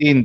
3,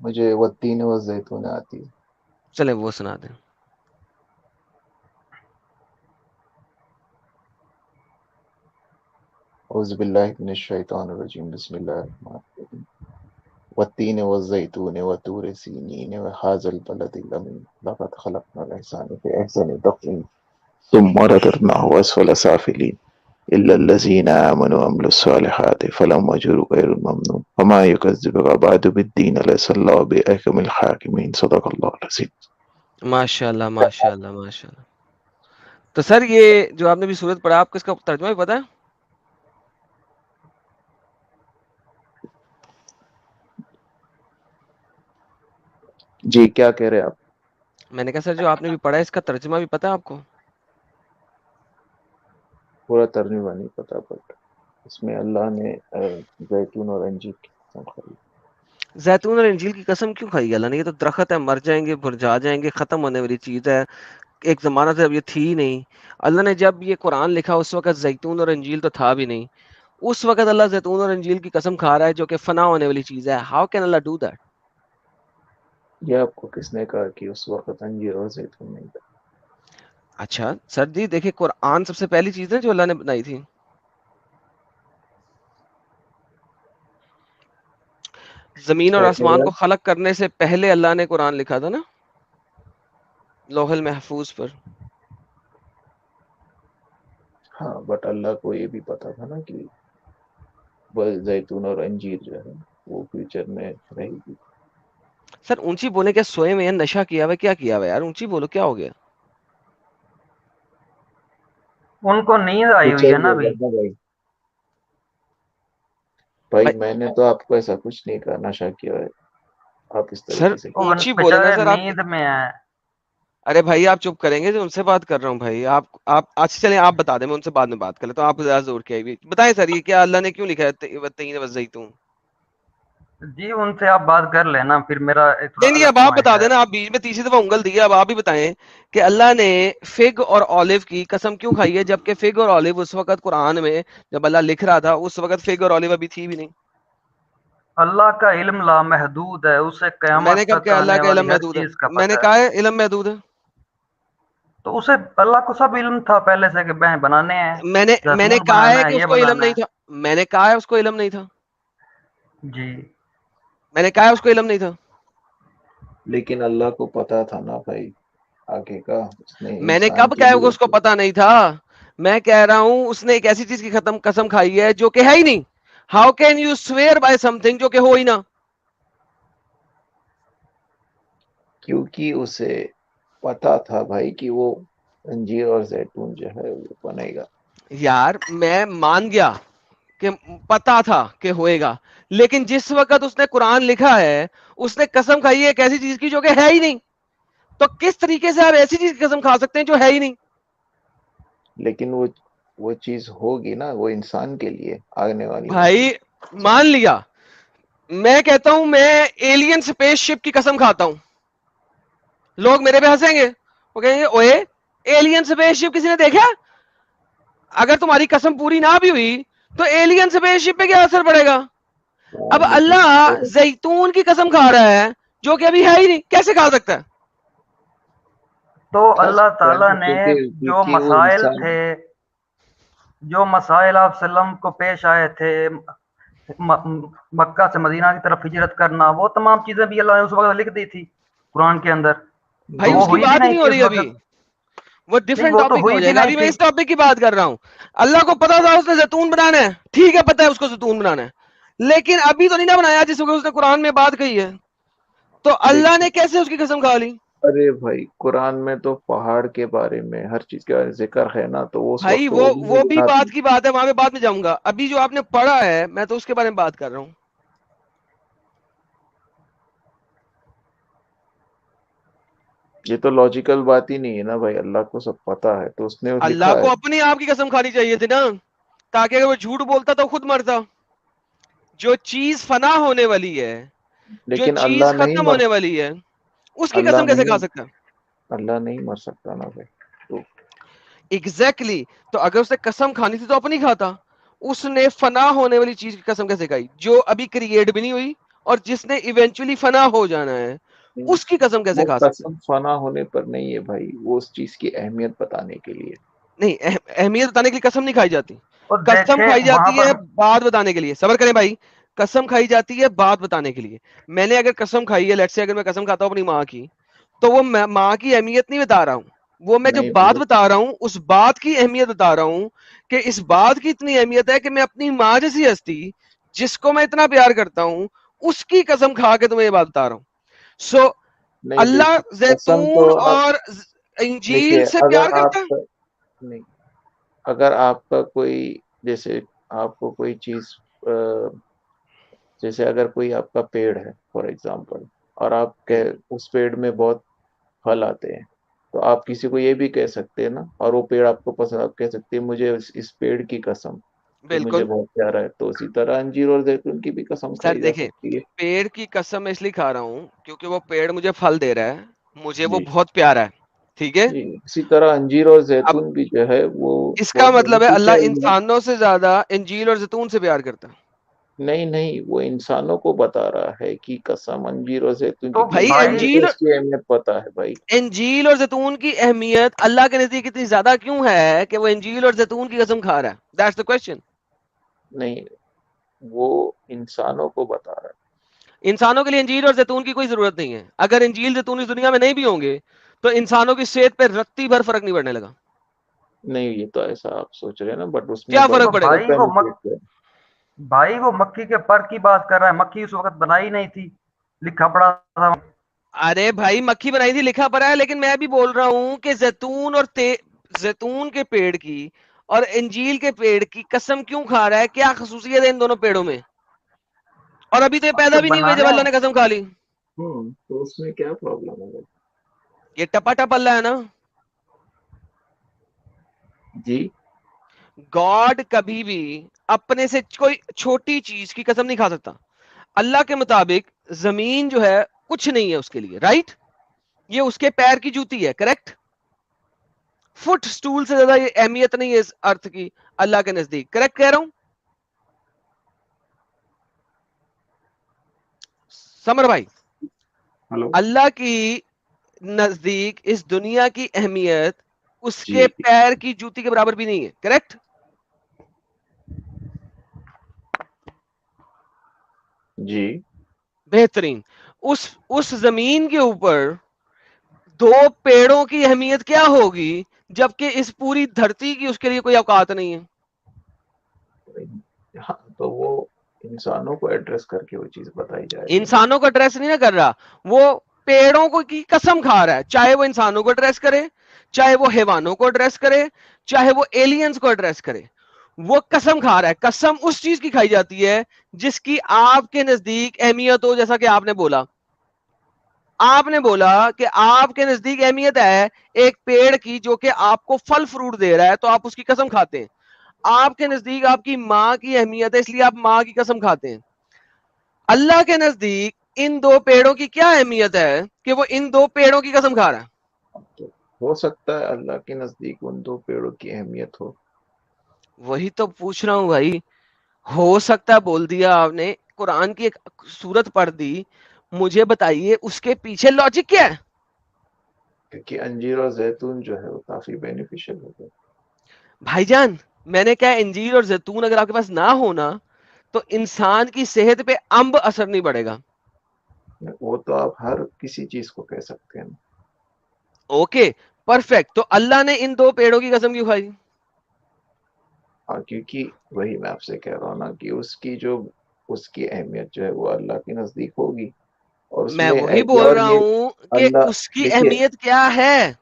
مجھے والتین والزیتون آتی ہے. چلیں وہ سنا دیں. اعوذ باللہ من الشیطان الرجیم بسم اللہ الرحمن الرحیم. والتین والزیتون وطور سینین وهذا البلد الامین لقد خلقنا الانسان فی احسن تقویم ثم رددناه اسفل سافلین الا الذین آمنوا وعملوا الصالحات فلهم اجر غیر ممنون وما یکذبک بعد بالدین الیس اللہ باحکم الحاکمین. صدق اللہ العظیم. ماشاء اللہ ماشاء اللہ ماشاء اللہ. تو سر یہ جو آپ نے بھی سورت پڑھا آپ کو اس کا ترجمہ بھی پتا ہے؟ جی کیا کہہ رہے آپ؟ میں نے کہا سر جو آپ نے بھی پڑھا ہے اس کا ترجمہ بھی پتا ہے آپ کو؟ پورا ترجمہ نہیں پتا بٹ اس میں اللہ نے زیتون اور انجیر کی قسم کھائی. زیتون اور انجیل کی قسم کیوں کھائی اللہ نے؟ یہ تو درخت ہے، مر جائیں گے، مرجھا جائیں گے، ختم ہونے والی چیز ہے، ایک زمانہ سے اب یہ تھی ہی نہیں. اللہ نے جب یہ قرآن لکھا اس وقت زیتون اور انجیل تو تھا بھی نہیں. اس وقت اللہ زیتون اور انجیل کی قسم کھا رہا ہے جو کہ فنا ہونے والی چیز ہے. How can Allah do that? یہ آپ کو کس نے کہا کہ اس وقت انجیر اور زیتون نہیں تھا؟ اچھا سر جی دیکھیں قرآن سب سے پہلی چیز ہے جو اللہ نے بنائی تھی. زمین اور کیا کہہ آسمان رہے کو ہیں؟ خلق کرنے سے پہلے اللہ نے قرآن لکھا تھا نا لوح المحفوظ پر. ہاں بٹ اللہ کو یہ بھی پتا تھا نا کہ زیتون اور انجیر جو ہے وہ فیوچر میں رہے گی. سر اونچی بولے کیا سوئے میں نشہ کیا ہوا کیا کیا ہوا یار؟ اونچی بولو کیا ہو گیا؟ ان کو نیند آئی ہوئی فیوچر ہے نا میں ابھی. رہنا بھائی میں نے تو آپ کو ایسا کچھ نہیں کہا نشہ کیا ہے آپ اس سر طریقے سے. وہ اونچی بولے نا بےچارے سر آپ. نیند میں ہیں. ارے بھائی آپ چپ کریں گے؟ ان سے بات کر رہا ہوں بھائی. آپ اچھا چلیں آپ بتا دیں میں ان سے بعد میں بات کر لیتا ہوں. آپ زیادہ زور کیا ہے بتائیں سر یہ کیا اللہ نے کیوں لکھا ہے والتین والزیتون؟ جی ان سے آپ بات کر لینا پھر میرا ایک تھوڑا نہیں نہیں الگ اب آپ پوائنٹ بتا ہے. دینا. آپ بیچ میں تیسری دفعہ انگل دی ہے اب آپ ہی بتائیں کہ اللہ نے فگ اور اولیو کی قسم کیوں کھائی ہے جبکہ فگ اور اولیو اس وقت قرآن میں جب اللہ لکھ رہا تھا اس وقت فگ اور اولیو ابھی تھی بھی نہیں. اللہ کا علم لامحدود ہے، اسے میں قیامت نے کب تک کہا اللہ آنے کا والی علم ہر محدود ہے؟ چیز کا میں نے پتہ ہے. کہا ہے علم محدود ہے. تو اسے اللہ کو سب علم تھا پہلے سے کہ بنانے ہیں، میں نے زیتون کہا ہے بنانا ہے، کہ اس یہ کو علم بنانا نہیں ہے. تھا. میں نے کہا ہے اس کو علم نہیں تھا. جی میں نے کہا ہے اس کو علم نہیں تھا. لیکن اللہ کو پتا تھا نا بھائی آگے کا. اس نے میں نے انسان کب کے کہا کہ لیے اس کو پتا نہیں تھا؟ میں کہہ رہا ہوں اس نے ایک ایسی چیز کی قسم کھائی ہے جو کہ ہے ہی نہیں. How can you severe by some thing جو کہ ہو ہی نہ؟ کیونکہ اسے پتا تھا بھائی کہ وہ انجیر اور زیتون جو ہے وہ بنے گا. یار میں مان گیا کہ پتا تھا کہ ہوئے گا لیکن جس وقت اس نے قرآن لکھا ہے اس نے قسم کھائی ہے ایک ایسی چیز کی جو کہ ہے ہی نہیں. تو کس طریقے سے آپ ایسی چیز کی قسم کھا سکتے ہیں جو ہے ہی نہیں؟ لیکن وہ چیز ہوگی نا وہ انسان کے لیے آنے والی نسل. بھائی مان لیا. میں کہتا ہوں میں ایلین سپیس شپ کی قسم کھاتا ہوں. لوگ میرے پہ ہنسیں گے وہ کہیں گے اوئے ایلین سپیس شپ کسی نے دیکھا؟ اگر تمہاری قسم پوری نہ بھی ہوئی تو ایلین سپیس شپ پہ کیا اثر پڑے گا؟ اب لیکن اللہ زیتون کی قسم کھا رہا ہے جو کہ ابھی ہے ہی نہیں، کیسے کھا سکتا ہے؟ تو اللہ تعالیٰ نے جو کیونکہ وہ مسائل انسان تھے، جو مسائل آپ وسلم کو پیش آئے تھے، مکہ سے مدینہ کی طرف ہجرت کرنا، وہ تمام چیزیں بھی اللہ نے اس وقت لکھ دی تھی قرآن کے اندر. بھائی تو وہ اس کی ہوئی بھی بات ہی نہیں نہیں تھی ہو اس رہی ابھی. وقت. وہ نہیں ڈفرنٹ وہ تو ٹاپک ہو ہوئی بھی جائے گا. نہیں ابھی میں تھی. اس ٹاپک کی بات کر رہا ہوں. اللہ کو پتا تھا اس نے زیتون بنانا ہے، ٹھیک ہے پتا ہے اس کو زیتون بنانا ہے، لیکن ابھی تو نہیں نہ بنایا جس وقت اس نے قرآن میں بات کہی ہے. تو اللہ نے کیسے اس کی قسم کھا لی؟ ارے بھائی قرآن میں تو پہاڑ کے بارے میں ہر چیز کا ذکر ہے نا تو اس بھائی وقت وہ بھی بنا تھی. بات کی بات ہے، وہاں میں بعد میں جاؤں گا. ابھی جو آپ نے پڑھا ہے میں تو اس کے بارے میں بات کر رہا ہوں. یہ تو لاجیکل بات ہی نہیں ہے نا بھائی. اللہ کو سب پتا ہے تو اس نے اللہ لکھا ہے. کو اپنی آپ کی قسم کھانی چاہیے تھی نا، تاکہ اگر وہ جھوٹ بولتا تو خود مرتا. جو چیز فنا ہونے والی ہے، جو لیکن چیز ختم ہونے والی ہے، اس کی قسم کیسے کھا سکتا؟ اللہ نہیں مر سکتا نا بھائی. تو ایگزیکٹلی. تو اگر اس نے قسم کھانی تھی تو اپنی کھاتا. اس نے فنا ہونے والی چیز کی قسم کیسے کھائی جو ابھی کریٹ بھی نہیں ہوئی اور جس نے ایونچولی فنا ہو جانا ہے اس کی قسم کیسے وہ کھا سکتے قسم فنا ہونے پر نہیں ہے بھائی، وہ اس چیز کی اہمیت بتانے کے لیے. نہیں اہمیت بتانے کے لیے قسم نہیں کھائی جاتی, اور قسم دیکھیں کھائی وہاں جاتی پر ہے بات بتانے کے لیے. صبر کریں بھائی, قسم کھائی جاتی ہے بات بتانے کے لیے. میں نے اگر قسم کھائی ہے, لیٹس سے اگر میں قسم کھاتا ہوں اپنی ماں کی, تو وہ ماں کی اہمیت نہیں بتا رہا ہوں, وہ میں جو نہیں بات وہ بتا رہا ہوں اس بات کی اہمیت بتا رہا ہوں کہ اس بات کی اتنی اہمیت ہے کہ میں اپنی ماں جیسی ہستی جس کو میں اتنا پیار کرتا ہوں اس کی قسم کھا کے تمہیں یہ بات بتا رہا ہوں. سو نہیں اللہ دیکھیے قسم تو زیتون آپ اور انجیل دیکھیے، سے پیار کرتا ہے. نہیں اگر آپ کا کوئی جیسے آپ کو کوئی چیز جیسے اگر کوئی آپ کا پیڑ ہے فار ایگزامپل، اور آپ کے اس پیڑ میں بہت پھل آتے ہیں، تو آپ کسی کو یہ بھی کہہ سکتے ہیں نا، اور وہ پیڑ آپ کو پسند، آپ کہہ سکتے ہیں مجھے اس پیڑ کی قسم کہ مجھے بالکل بہت پیارا ہے. تو اسی طرح انجیر اور زیتون کی بھی قسم سر کھائی جا دیکھیں, سکتی ہے. پیڑ کی قسم میں اس لیے کھا رہا ہوں کیونکہ وہ پیڑ مجھے پھل دے رہا ہے, مجھے وہ جی بہت پیارا ہے, ٹھیک ہے. جی، اسی طرح انجیر اور اب زیتون بھی جو ہے وہ اس کا بہت مطلب ہے اللہ بینیفیشیل ہے. انسانوں سے زیادہ انجیل اور زیتون سے پیار کرتا ہے. نہیں وہ انسانوں کو بتا رہا ہے کہ قسم انجیر اور زیتون کی, تو کیونکہ بھائی انسانوں کو انجیل اس کی اہمیت پتا ہے بھائی. انجیل اور زیتون کی اہمیت اللہ کے نزدیک اتنی زیادہ کیوں ہے کہ وہ انجیل اور زیتون کی قسم کھا رہا ہے؟ That's the question. نہیں وہ انسانوں کو بتا رہا ہے. انسانوں کے لیے انجیل اور زیتون کی کوئی ضرورت نہیں ہے. اگر انجیل زیتون اس دنیا میں نہیں بھی ہوں گے تو انسانوں کی صحت پہ رتی بھر فرق نہیں پڑنے لگا. نہیں یہ تو ایسا آپ سوچ رہے ہیں نا، بٹ اس میں کیا بڑے فرق تو پڑے گا؟ بینیفٹ ہے. بھائی وہ مکھی کے پر کی بات کر رہا ہے، مکھی اس وقت بنائی نہیں تھی، لکھا پڑا تھا. ارے بھائی مکھی بنائی تھی لکھا پڑا ہے, لیکن میں بھی بول رہا ہوں کہ زیتون اور زیتون کے پیڑ کی اور انجیل کے پیڑ کی قسم کیوں کھا رہا ہے؟ کیا خصوصیت ہے ان دونوں پیڑوں میں؟ اور ابھی تو یہ پیدا بھی نہیں ہوئے جب اللہ نے قسم کھا لی. تو اس میں کیا پرابلم ہے یہ ٹپا ٹپ اللہ ہے نا. جی؟ گاڈ کبھی بھی اپنے سے کوئی چھوٹی چیز کی قسم نہیں کھا سکتا. اللہ کے مطابق زمین جو ہے کچھ نہیں ہے اس کے لیے, رائٹ؟ یہ اس کے پیر کی جوتی ہے, کریکٹ؟ فٹ سٹول سے زیادہ یہ اہمیت نہیں ہے اس ارتھ کی اللہ کے نزدیک, کریکٹ کہہ رہا ہوں سمر بھائی؟ ہلو اللہ کی نزدیک اس دنیا کی اہمیت اس جی کے پیر کی جوتی کے برابر بھی نہیں ہے, کریکٹ؟ جی بہترین. اس زمین کے اوپر دو پیڑوں کی اہمیت کیا ہوگی جبکہ اس پوری دھرتی کی اس کے لیے کوئی اوقات نہیں ہے. ہاں تو وہ انسانوں کو ایڈریس کر کے وہ چیز بتائی جا رہی ہے نا. انسانوں کو ایڈریس نہیں نہ کر رہا, وہ پیڑوں کو کی قسم کھا رہا ہے, چاہے وہ انسانوں کو ایڈریس کرے, چاہے وہ حیوانوں کو ایڈریس کرے, چاہے وہ ایلینز کو ایڈریس کرے, وہ قسم کھا رہا ہے. قسم اس چیز کی کھائی جاتی ہے جس کی آپ کے نزدیک اہمیت ہو. جیسا کہ آپ نے بولا کہ آپ کے نزدیک اہمیت ہے ایک پیڑ کی جو کہ آپ کو پھل فروٹ دے رہا ہے, تو آپ اس کی قسم کھاتے ہیں. آپ کے نزدیک آپ کی ماں کی اہمیت ہے اس لیے آپ ماں کی قسم کھاتے ہیں. اللہ کے نزدیک ان دو پیڑوں کی کیا اہمیت ہے کہ وہ ان دو پیڑوں کی قسم کھا رہا ہے؟ تو ہو سکتا ہے اللہ کے نزدیک ان دو پیڑوں کی اہمیت ہو. وہی تو پوچھ رہا ہوں بھائی, ہو سکتا ہے بول دیا آپ نے, قرآن کی ایک سورت پڑھ دی, مجھے بتائیے اس کے پیچھے لاجک کیا ہے؟ کیونکہ انجیر اور زیتون جو ہے وہ کافی بینیفیشل ہوتے ہیں. بھائی جان میں نے کہا انجیر اور زیتون اگر آپ کے پاس نہ ہونا تو انسان کی صحت پہ امب اثر نہیں پڑے گا. وہ تو آپ ہر کسی چیز کو کہہ سکتے ہیں. Okay perfect. تو اللہ نے ان دو پیڑوں کی قسم کیوں کھائی؟ کیونکہ وہی میں آپ سے کہہ رہا ہوں نا کہ اس کی اہمیت جو ہے وہ اللہ کے نزدیک ہوگی. اور اس میں میں وہی ایک بول اور رہا یہ ہوں کہ اللہ اس کی دیکھیے اہمیت کیا ہے.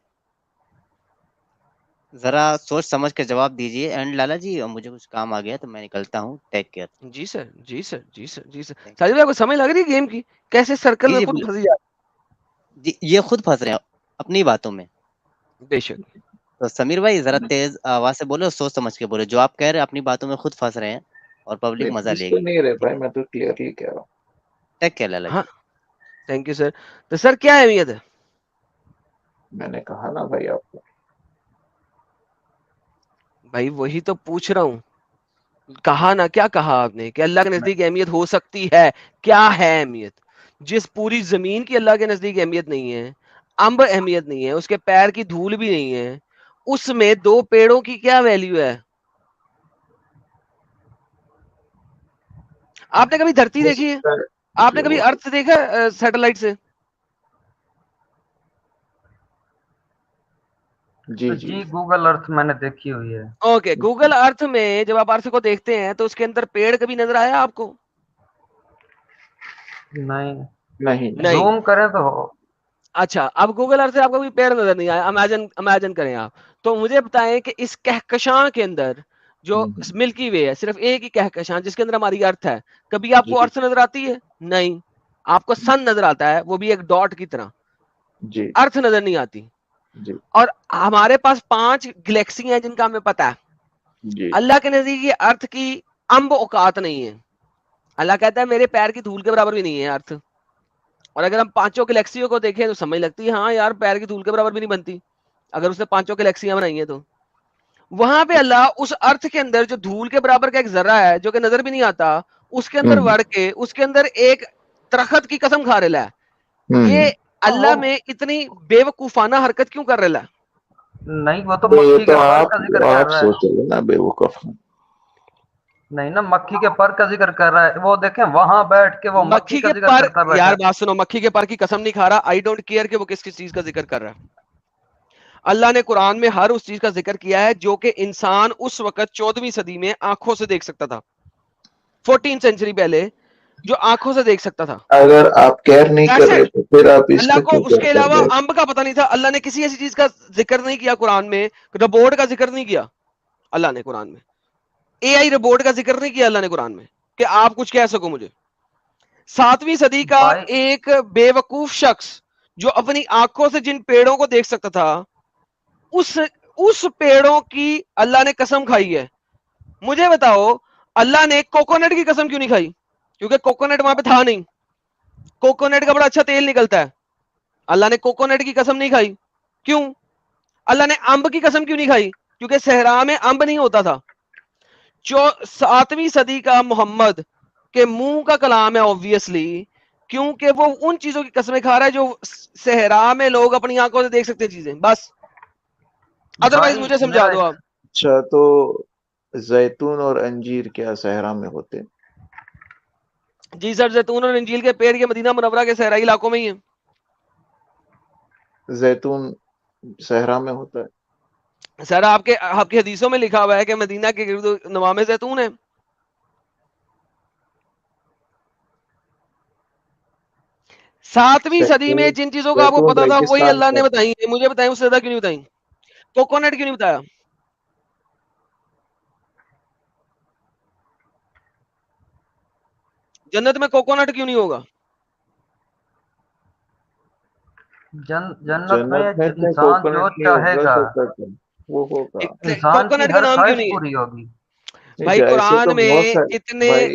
ذرا سوچ سمجھ کے جواب دیجیے. اینڈ لالا جی مجھے کچھ کام آ گیا تو میں نکلتا ہوں. Take care. جی سر جی سر جی سر جی سر. ساجد بھائی کو سمجھ لگ رہی ہے گیم کی کیسے سرکل جی میں جی خود پھنسی جاتی؟ جی یہ خود پھنس رہے ہیں اپنی باتوں میں. بے شک. تو سمیر بھائی ذرا تیز آواز سے بولو, سوچ سمجھ کے بولو. جو آپ کہہ رہے ہیں اپنی باتوں میں خود پھنس رہے ہیں اور پبلک مزہ لے بالکل گی. نہیں رہ ٹھیک پائے، ہے, میں تو کلیئرلی کہہ رہا ہوں. ٹیک کیئر لالا ہاں جی. Thank you sir. تو سر کیا اہمیت ہے؟ میں نے کہا نا بھائی آپ کو. بھائی وہی تو پوچھ رہا ہوں. کہا نا, کیا کہا آپ نے کہ اللہ کے نزدیک اہمیت ہو سکتی ہے. کیا ہے اہمیت؟ جس پوری زمین کی اللہ کے نزدیک اہمیت نہیں ہے, امب اہمیت نہیں ہے, اس کے پیر کی دھول بھی نہیں ہے, اس میں 2 پیڑوں کی کیا ویلیو ہے؟ آپ نے کبھی دھرتی دیکھی ہے؟ آپ نے کبھی ارتھ دیکھا سیٹلائٹ سے؟ جی گوگل ارتھ میں نے دیکھی ہوئی ہے. اوکے, گوگل ارتھ میں جب آپ ارتھ کو دیکھتے ہیں تو اس کے اندر پیڑ کبھی نظر آیا آپ کو؟ نہیں. نہیں. زوم کریں تو ہو. اچھا, اب گوگل ارتھ سے آپ کو کوئی پیڑ نظر نہیں آیا, امیجن کریں آپ. تو مجھے بتائیں کہ اس کہکشاں کے اندر جو ملکی وے ہے, صرف ایک ہی کہکشاں جس کے اندر ہماری ارتھ ہے, کبھی آپ کو ارتھ نظر آتی ہے؟ نہیں. آپ کو سن نظر آتا ہے, وہ بھی ایک ڈاٹ کی طرح. ارتھ نظر نہیں آتی. اور ہمارے پاس 5 گلیکسی ہیں جن کا ہمیں پتا ہے. اللہ کے نزدیک یہ ارتھ کی امب اوقات نہیں ہے. اللہ کہتا ہے میرے پیر کی دھول کے برابر بھی نہیں ہے ارتھ. اور اگر ہم 5 گلیکسیوں کو دیکھیں تو سمجھ لگتی ہے ہاں یار پیر کی دھول کے برابر بھی نہیں بنتی, اگر اس نے 5 گلیکسیاں بنائی ہیں تو. وہاں پہ اللہ اس ارتھ کے اندر جو دھول کے برابر کا ایک ذرہ ہے جو کہ نظر بھی نہیں آتا, اس کے اندر وڑ کے اس کے اندر ایک درخت کی قسم کھا رہا ہے. یہ اللہ میں اتنی بے وقوفانہ حرکت کیوں کر رہا ہے؟ نہیں, وہ تو مکھی کے پر کا ذکر کر رہا ہے. سوچو نا بے وقوف. نہیں نا, مکھی کے پر کا ذکر کر رہا ہے. وہ دیکھیں وہاں بیٹھ کے وہ مکھی کا ذکر پر, کرتا بیٹھا یار ہے. بات سنو, مکھی کے پر کی قسم نہیں کھا رہا. آئی ڈونٹ کیئر کہ وہ کس چیز کا ذکر کر رہا ہے. اللہ نے قرآن میں ہر اس چیز کا ذکر کیا ہے جو کہ انسان اس وقت 14ویں صدی میں آنکھوں سے دیکھ سکتا تھا, 14 سینچری پہلے جو آنکھوں سے دیکھ سکتا تھا. اگر آپ کیئر نہیں کر رہے تو پھر آپ اس اللہ کا کو کیوں اس کے کیئر کر علاوہ رہے؟ امب کا پتہ نہیں تھا. اللہ نے کسی ایسی چیز کا ذکر نہیں کیا قرآن میں, روبوٹ کا ذکر نہیں کیا اللہ نے قرآن میں, اے آئی روبوٹ کا ذکر نہیں کیا اللہ نے قرآن میں کہ آپ کچھ کہہ سکو مجھے. 7ویں صدی کا ایک بے وقوف شخص جو اپنی آنکھوں سے جن پیڑوں کو دیکھ سکتا تھا, اس پیڑوں کی اللہ نے قسم کھائی ہے. مجھے بتاؤ اللہ نے کوکونٹ کی قسم کیوں نہیں کھائی؟ کیونکہ کوکونٹ وہاں پہ تھا نہیں. کوکونٹ کا بڑا اچھا تیل نکلتا ہے, اللہ نے کوکونٹ کی قسم نہیں کھائی. کیوں؟ اللہ نے امب کی قسم کیوں نہیں کھائی؟ کیونکہ صحرا میں امب نہیں ہوتا تھا. جو 7ویں صدی کا محمد کے منہ کا کلام ہے obviously, کیونکہ وہ ان چیزوں کی قسمیں کھا رہا ہے جو صحرا میں لوگ اپنی آنکھوں سے دیکھ سکتے ہیں چیزیں, بس. ادروائز مجھے سمجھا دو آپ. اچھا, تو زیتون اور انجیر کیا صحرا میں ہوتے؟ جی سر, زیتون اور انجیل کے پیڑ یہ مدینہ منورہ کے صحرائی علاقوں میں ہی ہیں. زیتون صحرا میں ہوتا ہے؟ سر آپ کی حدیثوں میں لکھا ہوا ہے کہ مدینہ کے گرد نوام زیتون ہے. ساتویں صدی میں جن چیزوں کا آپ کو پتا تھا وہی اللہ نے بتائی. مجھے بتائیں اس سے زیادہ کیوں نہیں بتائیں؟ کوکونٹ کیوں نہیں بتایا؟ جنت میں کوکونٹ کیوں نہیں ہوگا؟ جنت میں انسان جو چاہے گا وہ ہوگا. انسان کی کوکونٹ کا ہر نام کیوں خواہش نہیں ہے؟ پوری ہوگی. بھائی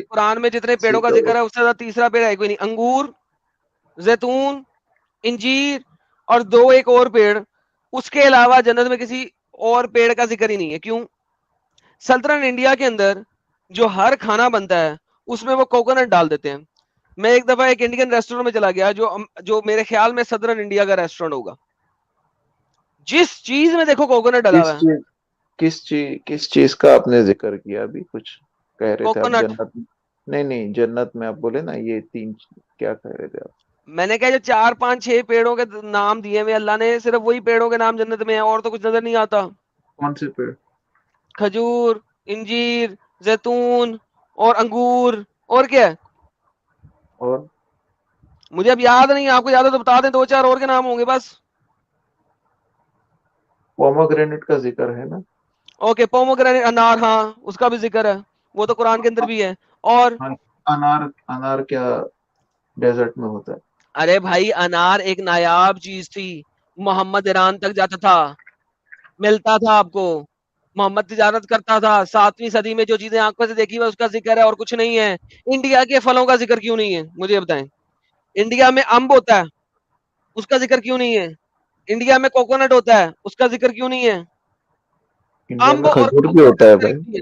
قرآن میں جتنے پیڑوں کا ذکر ہے اس سے زیادہ تیسرا پیڑ ہے کوئی نہیں. انگور, زیتون, انجیر اور 2 ایک اور پیڑ, اس کے علاوہ جنت میں کسی اور پیڑ کا ذکر ہی نہیں ہے. کیوں؟ سلطنت انڈیا کے اندر جو ہر کھانا بنتا ہے اس میں وہ کوکونٹ ڈال دیتے ہیں. میں ایک دفعہ ایک انڈین ریسٹورنٹ میں چلا گیا جو میرے خیال میں صدرن انڈیا کا ریسٹورنٹ ہوگا, جس چیز میں دیکھو کوکونٹ ڈلا ہوا ہے. کس چیز کا آپ نے ذکر کیا ابھی؟ کچھ کہہ رہے تھے آپ کوکونٹ. جنت میں. نہیں, جنت میں آپ بولے نا یہ 3 کیا کہہ رہے تھے آپ؟ میں نے کہا جو 4 5 6 پیڑوں کے نام دیے ہوئے اللہ نے, صرف وہی پیڑوں کے نام جنت میں ہیں, اور تو کچھ نظر نہیں آتا. کون سے پیڑ؟ کھجور, انجیر, زیتون اور انگور, اور کیا ہے؟ اور مجھے اب یاد نہیں, آپ کو یاد ہے تو بتا دیں, 2 4 اور کے نام ہوں گے بس. پوموگرینٹ کا ذکر ہے نا؟ اوکے, پوموگرینٹ, انار, ہاں اس کا بھی ذکر ہے, وہ تو قرآن کے اندر بھی ہے. اور انار کیا ڈیزرٹ میں ہوتا ہے؟ ارے بھائی انار ایک نایاب چیز تھی, محمد ایران تک جاتا تھا, ملتا تھا آپ کو, محمد تجارت کرتا تھا. 7ویں صدی میں جو چیزیں آنکھوں سے دیکھی ہوئی اس کا ذکر ہے اور کچھ نہیں ہے. انڈیا کے پھلوں کا ذکر کیوں نہیں ہے مجھے بتائیں؟ انڈیا میں امب ہوتا ہے, اس کا ذکر کیوں نہیں ہے؟ انڈیا میں کوکونٹ ہوتا ہے, اس کا ذکر کیوں نہیں ہے؟ انڈیا امب میں اور کھجور بھی ہوتا ہے بھائی.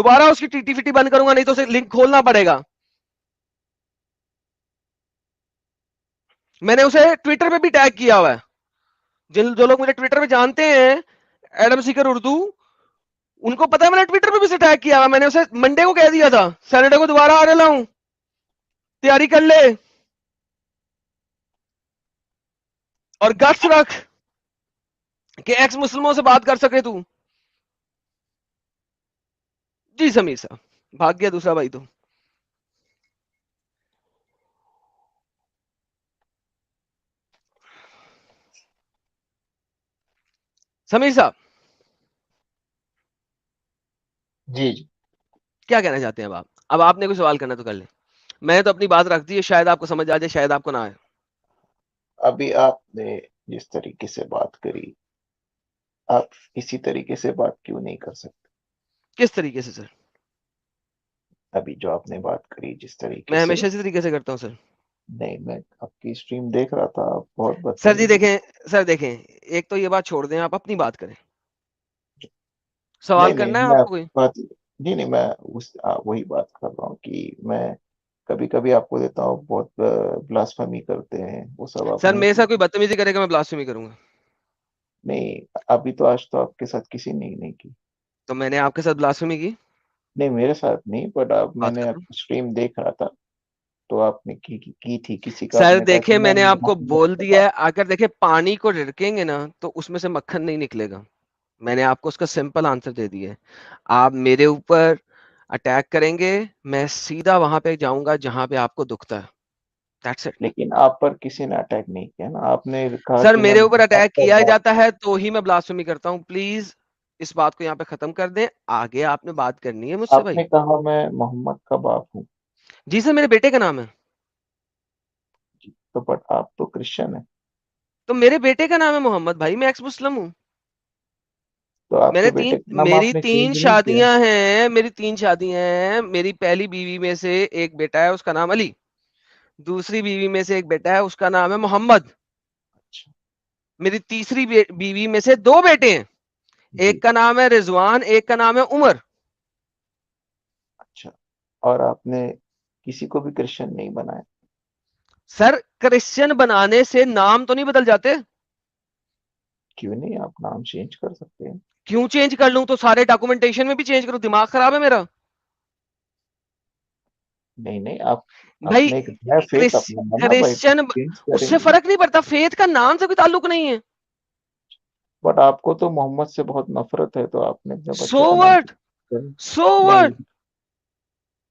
دوبارہ اس کی ٹی فٹی بند کروں گا, نہیں تو اسے لنک کھولنا پڑے گا. میں نے اسے ٹویٹر پہ بھی ٹیگ کیا ہوا ہے. جو لوگ مجھے ٹویٹر پہ جانتے ہیں, ایڈم سیکر اردو, ان کو پتا ہے میں نے ٹویٹر پہ بھی اسے ٹیگ کیا ہوا. میں نے اسے منڈے کو کہہ دیا تھا سیٹرڈے کو دوبارہ آ رہا ہوں, تیاری کر لے اور گٹس رکھ کہ ایکس مسلموں سے بات کر سکے تو. جی سمیر صاحب بھاگ گیا دوسرا بھائی. تو سمیر صاحب جی جی کیا کہنا چاہتے ہیں اب آپ نے کوئی سوال کرنا تو کر لیں. میں تو اپنی بات رکھ دی ہے, شاید آپ کو سمجھ آ جائے, شاید آپ کو نہ آئے. ابھی آپ نے جس طریقے سے بات کری, آپ اسی طریقے سے بات کیوں نہیں کر سکتے؟ کس طریقے سے سر؟ ابھی جو آپ نے بات کری جس طریقے میں سے, ہمیشہ اسی طریقے سے کرتا ہوں سر. نہیں میں آپ کی اسٹریم دیکھ رہا تھا, آپ بہت سر جی بدتمیزی. دیکھیں ایک تو یہ بات چھوڑ دیں, آپ اپنی بات کریں. سوال نہیں کرنا نہیں ہے میں آپ کو کوئی؟ بات نہیں میں وہی بات کر رہا ہوں کہ میں کبھی کبھی آپ کو دیتا ہوں, بہت بلاسفیمی کرتے ہیں, وہ سب آپ سر نہیں میرے ساتھ کوئی کیجیے. بدتمیزی کرے گا میں بلاسفیمی کروں گا؟ نہیں ابھی تو آج تو آپ کے ساتھ کسی نے نہیں کی. تو میں نے آپ کے ساتھ بلاسفیمی کی؟ نہیں میرے ساتھ نہیں, بٹ اب میں بات نے کر آپ رہا ہوں. کی اسٹریم دیکھ رہا تھا تو آپ نے کی تھی, کسی کا آپ سر نے کہا کہ دیکھیں میں نے آپ کو محمد بول سے دیا بات. ہے, اگر دیکھیں پانی کو رڑکیں گے نا تو اس میں سے مکھن نہیں نکلے گا. میں نے آپ کو اس کا سمپل آنسر دے دیا ہے. آپ میرے اوپر اٹیک کریں گے, میں سیدھا وہاں پہ جاؤں گا جہاں پہ آپ کو دکھتا ہے. That's it. لیکن آپ پر کسی نے اٹیک نہیں کیا نا, آپ نے کہا سر کہ میں میرے اوپر محمد اٹیک پر کیا بات. جاتا ہے تو ہی میں بلاسفیمی کرتا ہوں. پلیز اس بات کو یہاں پہ ختم کر دیں, آگے آپ نے بات کرنی ہے مجھ سے آپ بھائی. نے کہا میں محمد کا باپ ہوں. جی سر میرے بیٹے کا نام ہے. تو بٹ آپ تو کرسچن ہیں. تو میرے بیٹے کا نام ہے محمد بھائی, میں ایکس مسلم ہوں. تو آپ کے بیٹے کا نام آپ نے چینج نہیں کیا. میری 3 شادیاں ہیں. میری پہلی بیوی میں سے ایک بیٹا ہے, اس کا نام علی. دوسری بیوی میں سے ایک بیٹا ہے, اس کا نام ہے محمد. اچھا میری تیسری بیوی میں سے 2 بیٹے ہیں, جی ایک کا نام ہے رضوان, ایک کا نام ہے عمر. اچھا, اور آپ نے کسی کو بھی کرسچن نہیں بنایا. سر کرسچن بنانے سے نام تو نہیں بدل جاتے؟ کیوں نہیں, آپ نام چینج کر سکتے ہیں. کیوں چینج کر لوں؟ تو سارے ڈاکومنٹیشن میں بھی چینج کروں؟ دماغ خراب ہے میرا نہیں آپ بھائی. اپنے ایک ہے فیتھ اپنا ہے نا بھائی, کرسچن چینج اس کریں سے گے. فرق نہیں پڑتا, فیتھ کا نام سے کوئی تعلق نہیں ہے. بٹ آپ کو تو محمد سے بہت نفرت ہے, تو آپ نے اپنے سو بچے کا نام وٹ change کر. سو نہیں وٹ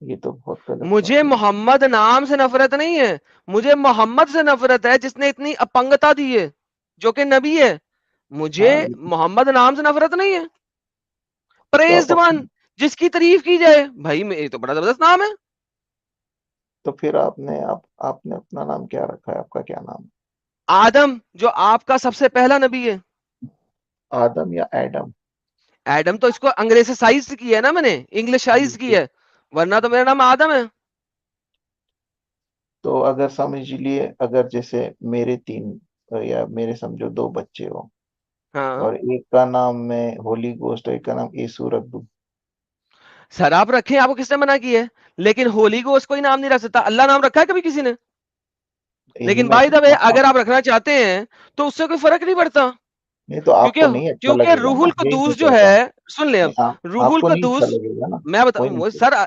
یہ تو بہت غلط مجھے بات ہے. محمد نام سے نفرت نہیں ہے, مجھے محمد سے نفرت ہے جس نے اتنی اپنگتا دی ہے, جو کہ نبی ہے. مجھے ہاں محمد نام سے نفرت نہیں ہے. تو آپ پریزڈ ون, اپنے, جس کی تعریف کی جائے. بھائی یہ تو بڑا زبردست نام ہے. تو پھر آپ نے اپنا نام کیا رکھا ہے, آپ کا کیا نام ہے؟ آدم, جو آپ کا سب سے پہلا نبی ہے. آدم یا ایڈم؟ ایڈم تو اس کو انگریزی سائز کی ہے نا, میں نے انگلش سائز کی ہے, ورنہ تو میرا نام آدم ہے. تو اگر سمجھ لیے, اگر جیسے میرے 3 یا میرے سمجھو 2 بچے ہو, ہاں اور ایک کا نام میں ہولی گوسٹ, ایک کا نام یسوع رکھ دوں. سر آپ رکھیں, آپ کو کس نے منع کیا ہے؟ لیکن ہولی کو اس کوئی نام نہیں رکھ سکتا. اللہ نام رکھا ہے کبھی کسی نے؟ یہی لیکن میں بائی دا کہہ وے رہا ہوں نا. اگر آپ رکھنا چاہتے ہیں تو اس سے کوئی فرق نہیں پڑتا. نہیں تو آپ کو نہیں اچھا کیونکہ لگے گا روح نا, یہی تو القدوس جو کہتا ہوں. ہے, سن لیں اب, نہیں روح آپ کو نہیں اچھا القدوس, لگے گا نا, میں کوئی نہیں. بتا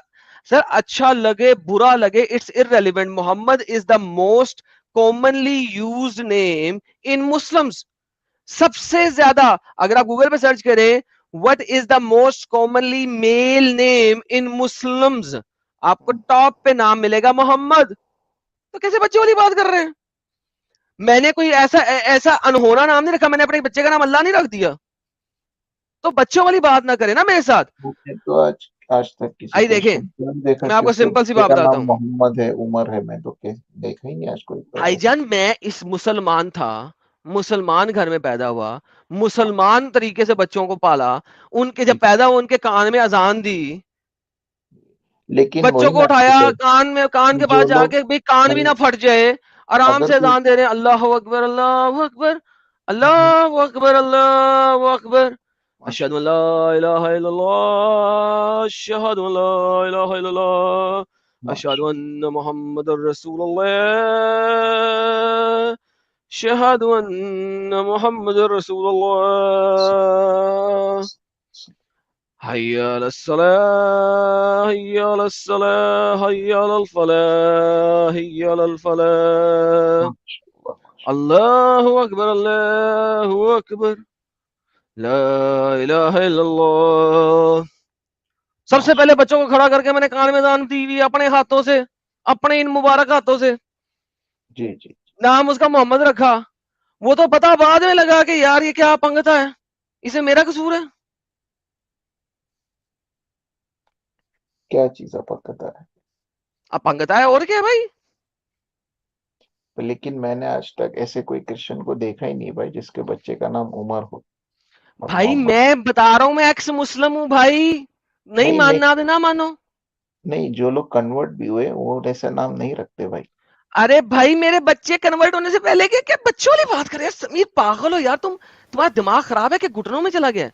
سر اچھا لگے برا لگے it's irrelevant. Muhammad is the most commonly used name in Muslims. سب سے زیادہ اگر آپ گوگل پہ سرچ کریں what is the most commonly male name in Muslims, آپ کو ٹاپ پہ نام ملے گا محمد. تو کیسے بچے والی بات کر رہے ہیں؟ میں نے کوئی ایسا انہونا نام نہیں رکھا, میں نے اپنے بچے کا نام اللہ نہیں رکھ دیا. تو بچوں والی بات نہ کریں نا میرے ساتھ. میں تو آج تک کسی آئی دیکھیں, کرسچن کو نہیں دیکھا میں آپ کہ کو اس کے سمپل سی بچے بات کا بتاتا نام ہوں. محمد ہے, عمر ہے. میں تو دیکھا ہی نہیں آج کوئی بھائی ایسا. جان میں اس مسلمان تھا, مسلمان گھر میں پیدا ہوا, مسلمان طریقے سے بچوں کو پالا, ان کے جب پیدا ہو ان کے کان میں اذان دی, لیکن بچوں وہی کو نا, اٹھایا کان کے جو پاس جا لوگ, کے, بھائی کان بھی نہ پھٹ جائے, آرام اگر سے کوئی, اذان دے رہے ہیں, اللہ اکبر اللہ اکبر اللہ اکبر اللہ اکبر. اشهد ان لا اله الا الله اشهد ان لا اله الا الله اشهد ان محمد رسول الله اشهد ان محمد رسول الله حي على الصلاة حي على الصلاة حي على الفلاح حي على الفلاح الله اکبر اللہ اکبر لا الہ الا اللہ. سب سے پہلے بچوں کو کھڑا کر کے میں نے کان میں دان دی ہوئی اپنے ہاتھوں سے, اپنے ان مبارک ہاتھوں سے. جی جی نام اس کا محمد رکھا. وہ تو پتا بعد میں لگا کہ یار یہ کیا پنگتا ہے, اسے میرا قصور ہے. کیا چیز پکتا ہے, اب پنگتا ہے اور کیا ہے بھائی. لیکن میں نے آج تک ایسے کوئی کرسچن کو دیکھا ہی نہیں بھائی جس کے بچے کا نام عمر ہو اور بھائی محمد. میں بتا رہا ہوں, میں ایکس مسلم ہوں بھائی, نہیں ماننا تو نہ مانو. نہیں, جو لوگ کنورٹ بھی ہوئے وہ ایسا نام نہیں رکھتے بھائی. ارے بھائی میرے بچے کنورٹ ہونے سے پہلے کیا بچوں والی بات کرے. سمیر پاگل ہو یار تم, تمہارا دماغ خراب ہے کہ گھٹنوں میں چلا گیا.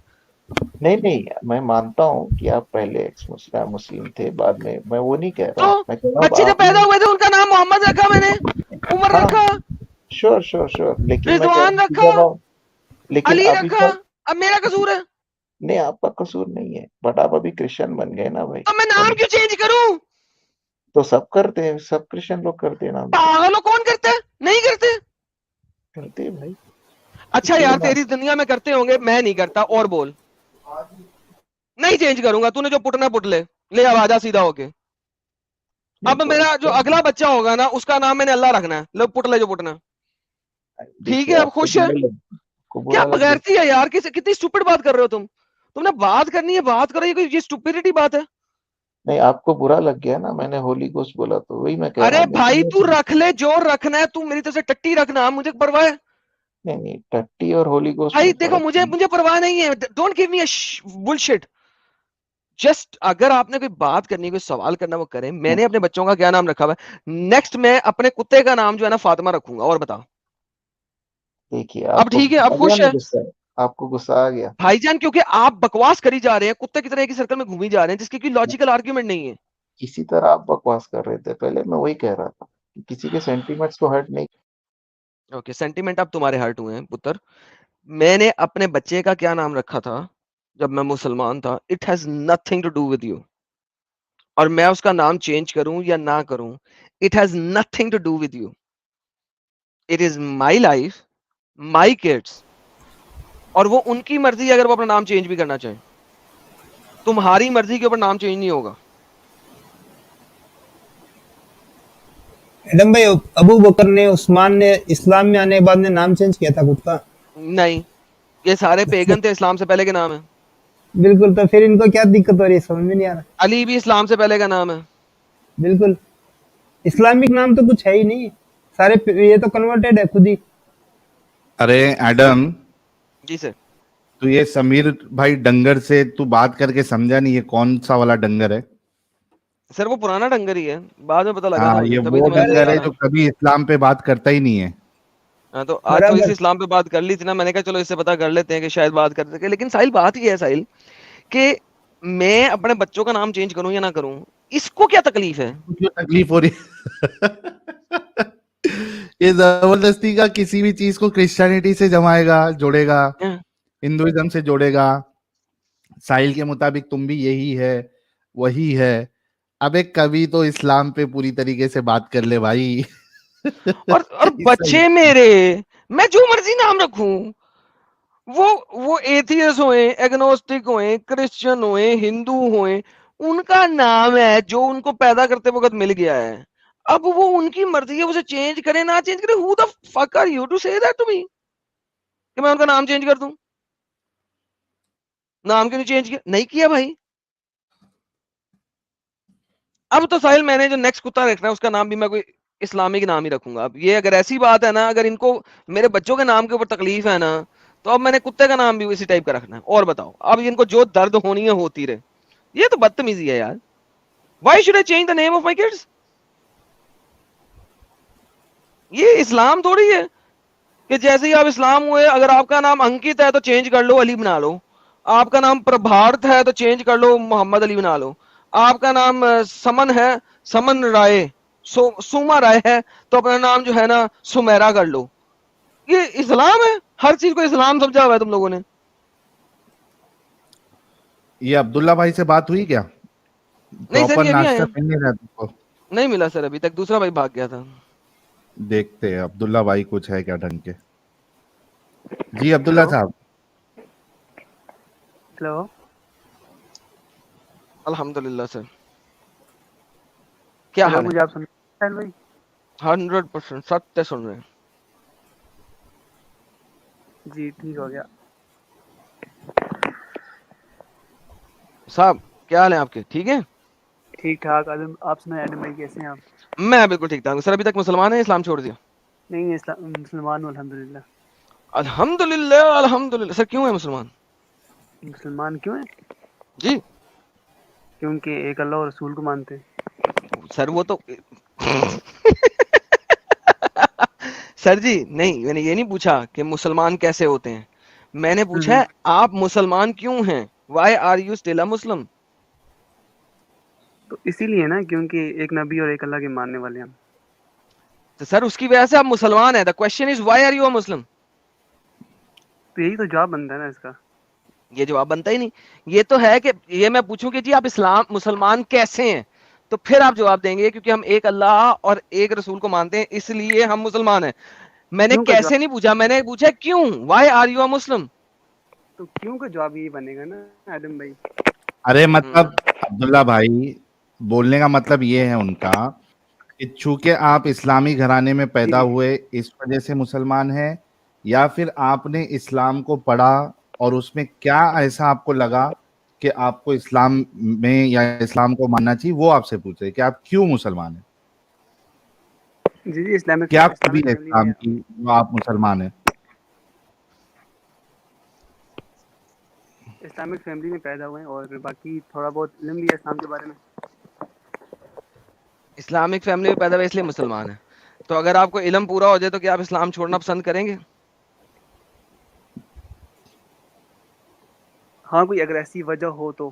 نہیں, میں مانتا ہوں کہ آپ پہلے ایکس مسلم تھے, بعد میں وہ نہیں کہہ تو رہا. میں کہہ رہا بچے ہوں جب پیدا ہوئے تھے ان کا نام محمد رکھا, میں نے عمر رکھا, شور, لیکن میں کہہ رضوان رہا رکھا, ہوں لیکن علی ابھی رکھا. اب میرا قصور ہے. نہیں, آپ کا قصور نہیں ہے, بٹ آپ ابھی کرسچن بن گئے نا بھائی. اب میں نام کیوں چینج کروں؟ تو سب کرتے ہیں, سب کرسچن لوگ کرتے ہیں نام پاگل ہو, کون کرتے ہیں؟ نہیں کرتے. کرتے ہیں بھائی. اچھا یار تیری دنیا میں کرتے ہوں گے, میں نہیں کرتا. اور بول. نہیں چینج کروں گا, تو نے جو پٹنا پٹ لے, لے اب آجا سیدھا ہو کے. اب میرا جو اگلا بچہ ہوگا نا اس کا نام میں نے اللہ رکھنا ہے. لو پٹ لے جو پٹنا. ٹھیک ہے, اب خوش ہے. کیا بغیرتی ہے یار, کتنی اسٹوپڈ بات کر رہے ہو تم. تم نے بات کرنی ہے بات کرو, یہ اسٹوپڈیٹی بات ہے. نہیں, آپ کو برا لگ گیا نا, میں نے ہولی گوسٹ بولا تو وہی میں کہہ رہا ارے ہوں. بھائی تو رکھ لے جو رکھنا ہے, تو میری طرف سے ٹٹی رکھنا, مجھے پرواہ ہے. نہیں, ٹٹی اور ہولی گوسٹ بھائی میں دیکھو, فرق مجھے پرواہ نہیں ہے. Don't give me bullshit. Just اگر آپ نے کوئی بات کرنی, کوئی سوال کرنا, وہ کریں. میں نے اپنے بچوں کا کیا نام رکھا ہوا ہے. نیکسٹ میں اپنے کتے کا نام جو ہے نا فاطمہ رکھوں گا. اور بتا. دیکھیے, اب ٹھیک ہے, اب خوش ہے آپ کو غصہ آ گیا بھائی جان, کیونکہ آپ بکواس کری جا رہے ہیں, کتے کی طرح ایک سرکل میں گھومی جا رہے ہیں جس کی کوئی لاجیکل آرگیومنٹ نہیں ہے. اسی طرح آپ بکواس کر رہے تھے پہلے, میں وہی کہہ رہا تھا کہ کسی کے سینٹیمنٹس کو ہرٹ نہیں. اوکے, سینٹیمنٹ اب تمہارے ہرٹ ہوئے ہیں پتر. میں نے اپنے بچے کا کیا نام رکھا تھا جب میں مسلمان تھا, it has nothing to do with you. اور میں اس کا نام چینج کروں یا نہ کروں, it has nothing to do with you. It is my life, my kids, اور وہ ان کی مرضی اگر وہ اپنا نام چینج بھی کرنا چاہیں. تمہاری مرضی کے اوپر نام چینج نہیں ہوگا. ایڈم بھائی ابو بکر نے عثمان نے اسلام میں آنے کے بعد نے نام چینج کیا تھا خود کا؟ نہیں, یہ سارے پیگن تھے, اسلام سے پہلے کے نام ہے. بالکل, تو پھر ان کو کیا دقت ہو رہی ہے, سمجھ میں نہیں آ رہا. علی بھی اسلام سے پہلے کا نام ہے. بالکل, اسلامک نام تو کچھ ہے ہی نہیں, سارے یہ تو کنورٹیڈ ہے خود ہی. ارے ایڈم, جی سر. تو یہ سمیر بھائی ڈنگر سے تو بات کر کے سمجھا نہیں, یہ کون سا والا ڈنگر ہے؟ سر وہ پرانا ڈنگر ہی ہے, بعد میں پتا لگا تھا ہاں, مجھے, یہ تبھی وہ تو میں ڈنگر بتا ہے رہا جو ہوں. کبھی اسلام پہ بات کرتا ہی نہیں ہے. ہاں, تو آج تھوڑی سی اسلام پہ بات کر لی تھی نا, میں نے کہا چلو اس سے پتا کر لیتے ہیں کہ شاید بات کر سکے. لیکن ساحل بات یہ ہے ساحل کہ میں اپنے بچوں کا نام چینج کروں یا نہ کروں, اس کو کیا تکلیف ہے؟ کیوں تکلیف ہو رہی ہے؟ یہ زبردستی کا کسی بھی چیز کو کرسچینٹی سے جمائے گا, جوڑے گا, ہندوازم سے جوڑے گا. ساحل کے مطابق تم بھی یہی ہے وہی ہے. اب ایک کبھی تو اسلام پہ پوری طریقے سے بات کر لے بھائی. اور بچے میرے, میں جو مرضی نام رکھوں, وہ ایتھیس ہوئے, ایگنوسٹک ہوئے, کرسچن ہوئے, ہندو ہوئے, ان کا نام ہے جو ان کو پیدا کرتے وقت مل گیا ہے. اب وہ ان کی مرضی ہے, اسے چینج کرے نہ چینج کرے. who the fuck are you to say that to me کہ میں ان کا نام چینج کر دوں؟ نام کیوں نہیں چینج کیا؟ نہیں کیا بھائی. اب تو ساحل میں نے جو نیکسٹ کتا رکھنا ہے اس کا نام بھی میں کوئی اسلامک نام ہی رکھوں گا. اب یہ اگر ایسی بات ہے نا, اگر ان کو میرے بچوں کے نام کے اوپر تکلیف ہے نا, تو اب میں نے کتے کا نام بھی اسی ٹائپ کا رکھنا ہے. اور بتاؤ, اب ان کو جو درد ہونی ہے ہوتی رہے. یہ تو بدتمیزی ہے یار. Why should I change the name of my kids? یہ اسلام تھوڑی ہے کہ جیسے ہی آپ اسلام ہوئے, اگر آپ کا نام انکت ہے تو چینج کر لو, علی بنا لو. آپ کا نام پربھارت ہے تو چینج کر لو, محمد علی بنا لو. آپ کا نام سمن ہے, سمن رائے, سوما رائے ہے تو اپنا نام جو ہے نا سمیرا کر لو. یہ اسلام ہے؟ ہر چیز کو اسلام سمجھا ہوا ہے تم لوگوں نے. یہ عبداللہ بھائی سے بات ہوئی کیا؟ نہیں سر, پراپر یہ ابھی آئے ناشتہ ہیں, مل نہیں رہا تم کو؟ نہیں ملا سر ابھی تک, دوسرا بھائی بھاگ گیا تھا. دیکھتے ہیں عبداللہ بھائی کچھ ہے کیا ڈھنگ کے. جی عبداللہ ہلو صاحب. ہلو الحمدللہ سر, کیا ہلو حال ہے؟ مجھے آپ سن رہے ہیں بھائی؟ 100% ستیہ سن رہے ہیں. جی ٹھیک ہو گیا. صاحب کیا حال ہے آپ کے؟ ٹھیک ہے, ٹھیک ٹھاک. آپ سنائیں ایڈم بھائی کیسے ہیں آپ؟ میں بالکل ٹھیک ٹھاک ہوں سر. ابھی تک مسلمان ہیں, اسلام چھوڑ دیا؟ نہیں مسلمان ہوں الحمدللہ. الحمدللہ الحمدللہ. سر کیوں ہے مسلمان؟ مسلمان کیوں ہیں؟ جی کیونکہ ایک اللہ اور رسول کو مانتے ہیں. سر وہ تو سر جی نہیں, میں نے یہ نہیں پوچھا کہ مسلمان کیسے ہوتے ہیں, میں نے پوچھا آپ مسلمان کیوں ہیں. Why are you still a Muslim? تو اسی لیے نا کیونکہ ایک نبی اور ایک اللہ کے ماننے والے ہیں ہم. تو سر اس کی وجہ سے آپ مسلمان ہیں. The question is why are you a Muslim. تو یہی تو جواب بنتا ہے نا اس کا. یہ جواب بنتا ہی نہیں. یہ تو ہے کہ یہ میں پوچھوں کہ جی آپ مسلمان کیسے ہیں, تو پھر آپ جواب دیں گے کیونکہ ہم ایک اللہ اور ایک رسول کو مانتے ہیں اس لیے ہم مسلمان ہیں. میں نے کیوں کا کیسے جواب, نہیں پوچھا, میں نے پوچھا کیوں. Y are you a Muslim? تو کیوں کا جواب یہی بنے گا نا ایڈم بھائی. ارے مطلب عبداللہ بھائی بولنے کا مطلب یہ ہے ان کا کہ چونکہ آپ اسلامی گھرانے میں پیدا ہوئے اس وجہ سے مسلمان ہیں, یا پھر آپ نے اسلام کو پڑھا اور اس میں کیا ایسا آپ کو لگا کہ آپ کو اسلام میں یا اسلام کو ماننا چاہیے, وہ آپ سے پوچھ رہے کہ آپ کیوں مسلمان ہیں, جی جی اسلامک کیا خوبی ہے فیملی میں اسلام کی جو آپ مسلمان ہیں؟ اسلامک فیملی میں پیدا ہوئے ہیں اور باقی تھوڑا بہت علم بھی ہے اسلام کے بارے میں. اسلامک فیملی میں پیدا ہوئے اس لیے مسلمان ہیں. تو اگر آپ کو علم پورا ہو جائے تو کیا آپ اسلام چھوڑنا پسند کریں گے؟ ہاں کوئی اگر ایسی وجہ ہو تو,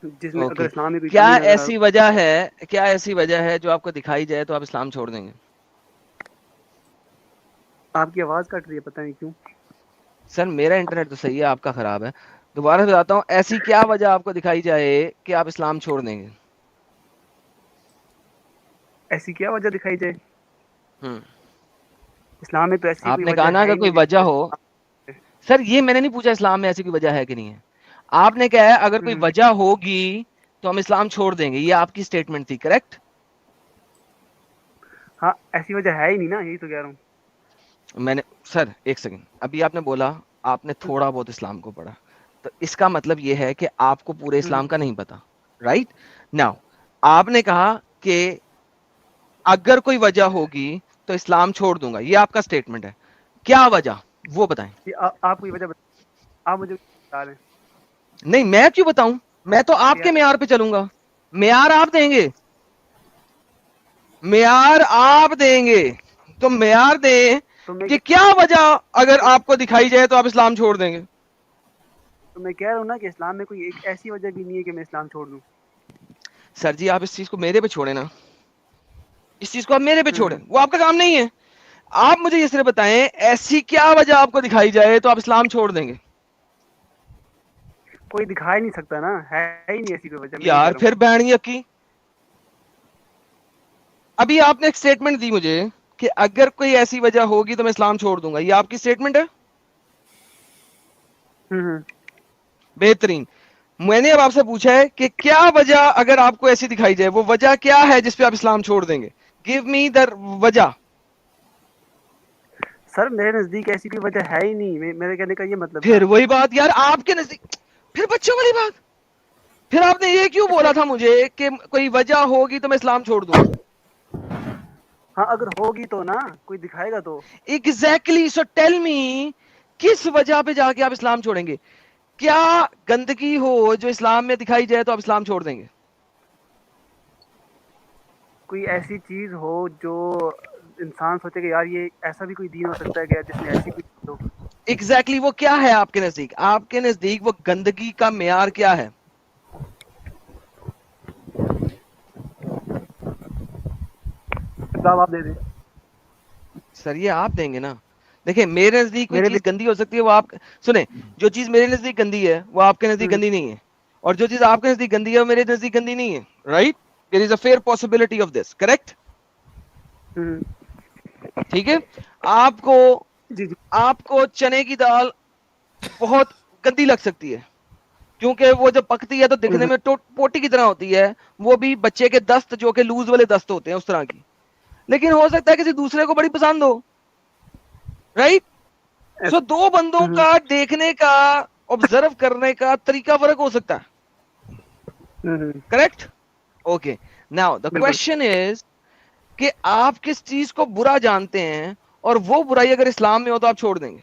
جس میں اگر اوکے, اسلام میں کوئی کیا کمی نظر آ. ایسی وجہ ہے جو آپ کو دکھائی جائے تو آپ اسلام چھوڑ دیں گے؟ آپ کی آواز کٹ رہی ہے, پتہ نہیں کیوں. سر میرا انٹرنیٹ تو صحیح ہے, آپ کا خراب ہے. دوبارہ بتاتا ہوں, ایسی کیا وجہ آپ کو دکھائی جائے کہ آپ اسلام چھوڑ دیں گے؟ ایسی کیا وجہ دکھائی جائے؟ اسلام میں تو ایسی آپ کوئی نے وجہ کہا نا ہے اگر ہی کوئی نہیں وجہ ہو. سر یہ میں نے نہیں پوچھا اسلام میں ایسی کوئی وجہ ہے کہ نہیں ہے. آپ نے کہا ہے اگر کوئی وجہ ہوگی تو ہم اسلام چھوڑ دیں گے, یہ آپ کی سٹیٹمنٹ تھی, کریکٹ؟ ہاں ایسی وجہ ہے ہی نہیں نا, یہی تو کہہ رہا ہوں. میں نے سر ایک سیکنڈ, ابھی آپ نے بولا آپ نے تھوڑا بہت اسلام کو پڑھا, تو اس کا مطلب یہ ہے کہ آپ کو پورے اسلام کا نہیں پتا, رائٹ؟ ناؤ آپ نے کہا کہ اگر کوئی وجہ ہوگی تو اسلام چھوڑ دوں گا, یہ آپ کا سٹیٹمنٹ ہے. کیا وجہ وہ بتائیں. آپ کوئی وجہ آپ مجھے بتا رہے ہیں. نہیں میں کیوں بتاؤں, میں تو آپ کے معیار پہ چلوں گا. معیار آپ دیں گے, معیار آپ دیں گے, تو معیار دیں کہ کیا وجہ اگر آپ کو دکھائی جائے تو آپ اسلام چھوڑ دیں گے. تو میں کہہ رہا ہوں نا کہ اسلام میں کوئی ایک ایسی وجہ بھی نہیں ہے کہ میں اسلام چھوڑ دوں. سر جی آپ اس چیز کو میرے پہ چھوڑیں نا, اس چیز کو آپ میرے پہ چھوڑیں, وہ آپ کا کام نہیں ہے. آپ مجھے یہ صرف بتائیں ایسی کیا وجہ آپ کو دکھائی جائے تو آپ اسلام چھوڑ دیں گے. کوئی دکھا ہی نہیں سکتا نا, ہے ہی نہیں ایسی کوئی وجہ. میں یہ کہہ یار رہا ہوں. پھر بینڈ کی ابھی آپ نے ایک سٹیٹمنٹ دی مجھے کہ اگر کوئی ایسی وجہ ہوگی تو میں اسلام چھوڑ دوں گا, یہ آپ کی سٹیٹمنٹ ہے. بہترین. میں نے اب آپ سے پوچھا ہے کہ کیا وجہ اگر آپ کو ایسی دکھائی جائے, وہ وجہ کیا ہے جس پہ آپ اسلام چھوڑ دیں گے. گیو می دا وجہ. سر میرے نزدیک ایسی کوئی وجہ ہے ہی نہیں, میرے کہنے کا یہ مطلب تھا. پھر وہی بات یار, آپ کے نزدیک پھر بچوں والی بات. پھر آپ نے یہ کیوں اس بولا میں تھا مجھے کہ کوئی وجہ ہوگی تو میں اسلام چھوڑ دوں گا. ہاں اگر ہوگی تو نا, کوئی دکھائے گا تو. ایگزیکٹلی. سو ٹیل می کس وجہ پہ جا کے آپ اسلام چھوڑیں گے. کیا گندگی ہو جو اسلام میں دکھائی جائے تو آپ اسلام چھوڑ دیں گے. کوئی ایسی چیز ہو جو انسان سوچے کہ یار یہ ایسا بھی کوئی دین ہو سکتا ہے کہ جس میں ایسی کوئی چیز ہو. ایگزیکٹلی وہ کیا ہے آپ کے نزدیک؟ آپ کے نزدیک وہ گندگی کا معیار کیا ہے؟ جواب آپ دے دیں. سر یہ آپ دیں گے نا. دیکھیں میرے نزدیک کوئی میرے چیز گندی ہو سکتی ہے، وہ آپ سنیں، جو چیز میرے نزدیک گندی ہے وہ آپ کے نزدیک گندی نہیں ہے، اور جو چیز آپ کے نزدیک گندی ہے وہ میرے نزدیک گندی نہیں ہے. Right? There is a fair possibility of this, correct? ٹھیک ہے. آپ کو جی جی آپ کو چنے کی دال بہت گندی لگ سکتی ہے، کیونکہ وہ جب پکتی ہے تو دکھنے میں پوٹی کی طرح ہوتی ہے، وہ بھی بچے کے دست جو کہ لوز والے دست ہوتے ہیں اس طرح کی، لیکن ہو سکتا ہے کسی دوسرے کو بڑی پسند ہو. رائٹ؟ سو دو بندوں کا دیکھنے کا، آبزرو کرنے کا طریقہ فرق ہو سکتا ہے. Correct? Okay. Now the question از کہ آپ کس چیز کو برا جانتے ہیں، اور وہ برائی اگر اسلام میں ہو تو آپ چھوڑ دیں گے.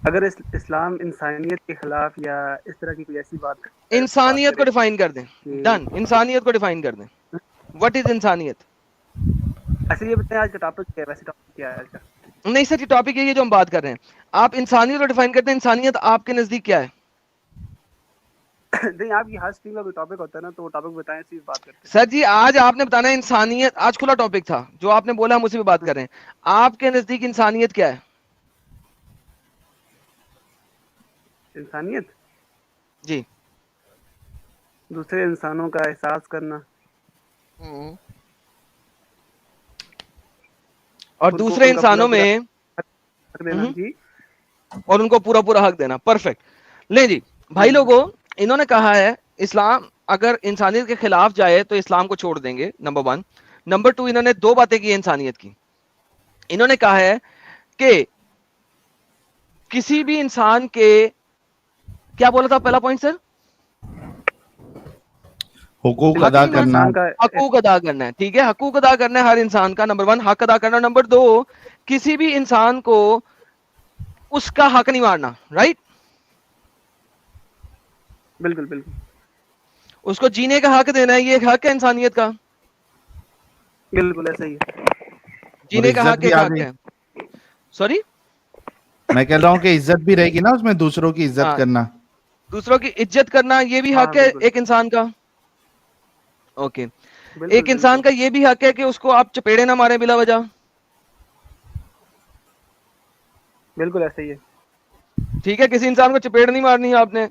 اگر اسلام انسانیت کے خلاف یا اس طرح کی کوئی ایسی بات انسانیت کو کرے ڈیفائن کر دیں. کہ ڈن. انسانیت کو ڈیفائن کر دیں. وٹ از انسانیت؟ ایسے یہ بتائیں آج کا ٹاپک کیا ہے؟ ویسے ٹاپک کیا ہے آج کا؟ نہیں سر، یہ ٹاپک یہی ہے جو ہم بات کر رہے ہیں. آپ انسانیت کو ڈیفائن کرتے ہیں. انسانیت آپ کے نزدیک کیا ہے؟ نہیں، آپ کی ہر اسٹریم کا کوئی ٹاپک ہوتا ہے نا، تو وہ ٹاپک بتائیں، صرف بات کرتے سر جی آج آپ نے بتانا ہے انسانیت. آج کھلا ٹاپک تھا جو آپ نے بولا، ہم اسی پہ بات کر رہے ہیں. آپ کے نزدیک انسانیت کیا ہے؟ ہیں. انسانیت جی. دوسرے انسانوں کا احساس کرنا، اور ان کو دوسرے ان کا پورا انسانوں پورا میں حق دینا. جی اور ان کو پورا پورا حق دینا. پرفیکٹ. لیں جی بھائی لوگوں، انہوں نے کہا ہے اسلام اگر انسانیت کے خلاف جائے تو اسلام کو چھوڑ دیں گے، نمبر 1. نمبر 2، انہوں نے دو باتیں کی انسانیت کی. انہوں نے کہا ہے کہ کسی بھی انسان کے، کیا بولا تھا پہلا پوائنٹ سر؟ حقوق ادا کرنا. انسان کا حقوق ادا کرنا ہے. ٹھیک ہے، حقوق ادا کرنا ہے ہر انسان کا. نمبر 1 حق ادا کرنا. نمبر 2 کسی بھی انسان کو اس کا حق نہیں مارنا. رائٹ؟ بالکل بالکل اس کو جینے کا حق دینا ہے، یہ ایک حق ہے انسانیت کا. بالکل ایسا ہی ہے. اور جینے کا عزت حق بھی ایک آ حق گئی. ہے. سوری؟ میں کہہ رہا ہوں کہ عزت بھی رہے گی نا اس میں، دوسروں کی عزت ہاں، کرنا. دوسروں کی عزت کرنا یہ بھی ہاں حق ہے بالکل ایک انسان کا. اوکے. بالکل ایک انسان کا یہ بھی حق ہے کہ اس کو آپ چپیڑے نہ ماریں بلا وجہ. بالکل ایسا ہی ہے. ٹھیک ہے، کسی انسان کو چپیڑ نہیں مارنی ہے آپ نے.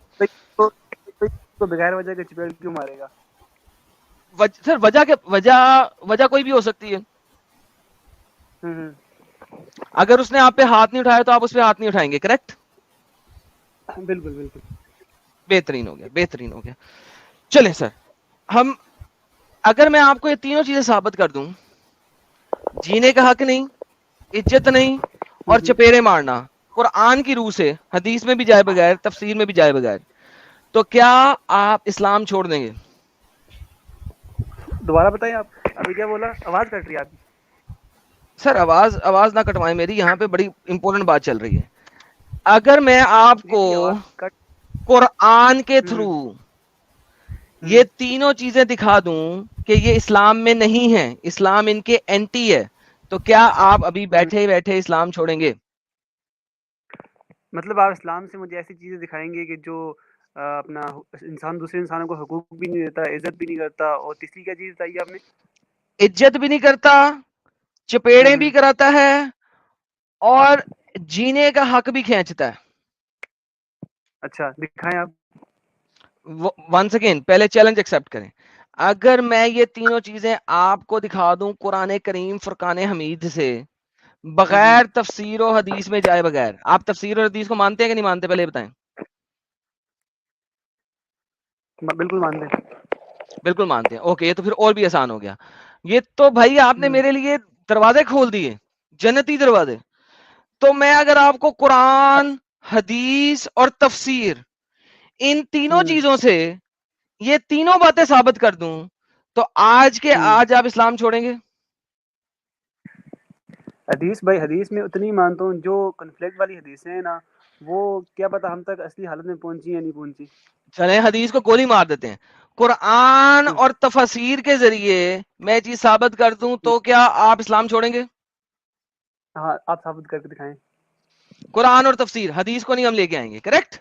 تو بغیر وجہ کے چپیڑ کیوں مارے گا؟ سر وجہ کوئی بھی ہو سکتی ہے. اگر اس نے آپ پہ ہاتھ نہیں اٹھایا تو آپ اس پہ ہاتھ نہیں اٹھائیں گے. کریکٹ؟ بالکل بالکل بہترین ہو گیا، بہترین ہو گیا. چلیں سر، ہم اگر میں آپ کو یہ تینوں چیزیں ثابت کر دوں، جینے کا حق نہیں، عزت نہیں، اور چپیڑے مارنا، قرآن کی روح سے، حدیث میں بھی جائے بغیر، تفسیر میں بھی جائے بغیر، تو کیا آپ اسلام چھوڑ دیں گے؟ دوبارہ بتائیں. آپ ابھی کیا بولا؟ آواز کٹ رہی ہے آپ کی. سر آواز نہ کٹوائیں میری، یہاں پہ بڑی امپورٹنٹ بات چل رہی ہے. اگر میں آپ جی کو جی آواز کٹ. قرآن کے تھرو یہ تینوں چیزیں دکھا دوں کہ یہ اسلام میں نہیں ہے، اسلام ان کے اینٹی ہے، تو کیا آپ ابھی بیٹھے بیٹھے اسلام چھوڑیں گے؟ مطلب آپ اسلام سے مجھے ایسی چیزیں دکھائیں گے کہ جو اپنا انسان دوسرے انسانوں کو حقوق بھی نہیں دیتا، عزت بھی نہیں کرتا، اور تیسری کیا چیز بتائیے آپ نے؟ عزت بھی نہیں کرتا، چپیڑے بھی کراتا ہے، اور جینے کا حق بھی کھینچتا ہے. اچھا دکھائیں آپ. ونس اگین پہلے چیلنج ایکسپٹ کریں. اگر میں یہ تینوں چیزیں آپ کو دکھا دوں قرآن کریم فرقان حمید سے، بغیر تفسیر و حدیث میں جائے بغیر، آپ تفسیر اور حدیث کو مانتے ہیں کہ نہیں مانتے؟ پہلے بتائیں. بالکل مانتے ہیں. بالکل مانتے ہیں. اوکے، یہ تو پھر اور بھی آسان ہو گیا. یہ تو بھائی آپ نے میرے لیے دروازے کھول دیے، جنتی دروازے. تو میں اگر آپ کو قرآن، حدیث اور تفسیر، ان تینوں چیزوں سے یہ تینوں باتیں ثابت کر دوں، تو آج کے آج آپ اسلام چھوڑیں گے؟ حدیث بھائی، حدیث میں اتنی مانتا ہوں، جو کنفلکٹ والی حدیثیں ہیں نا، وہ کیا پتا ہم تک اصلی حالت میں پہنچی یا نہیں پہنچی. چلیں حدیث کو گولی مار دیتے ہیں. قرآن اور تفسیر کے ذریعے میں چیز ثابت کر دوں تو کیا آپ اسلام چھوڑیں گے؟ ہاں آپ ثابت کر کے دکھائیں. قرآن اور تفسیر، حدیث کو نہیں ہم لے کے آئیں گے. کریکٹ؟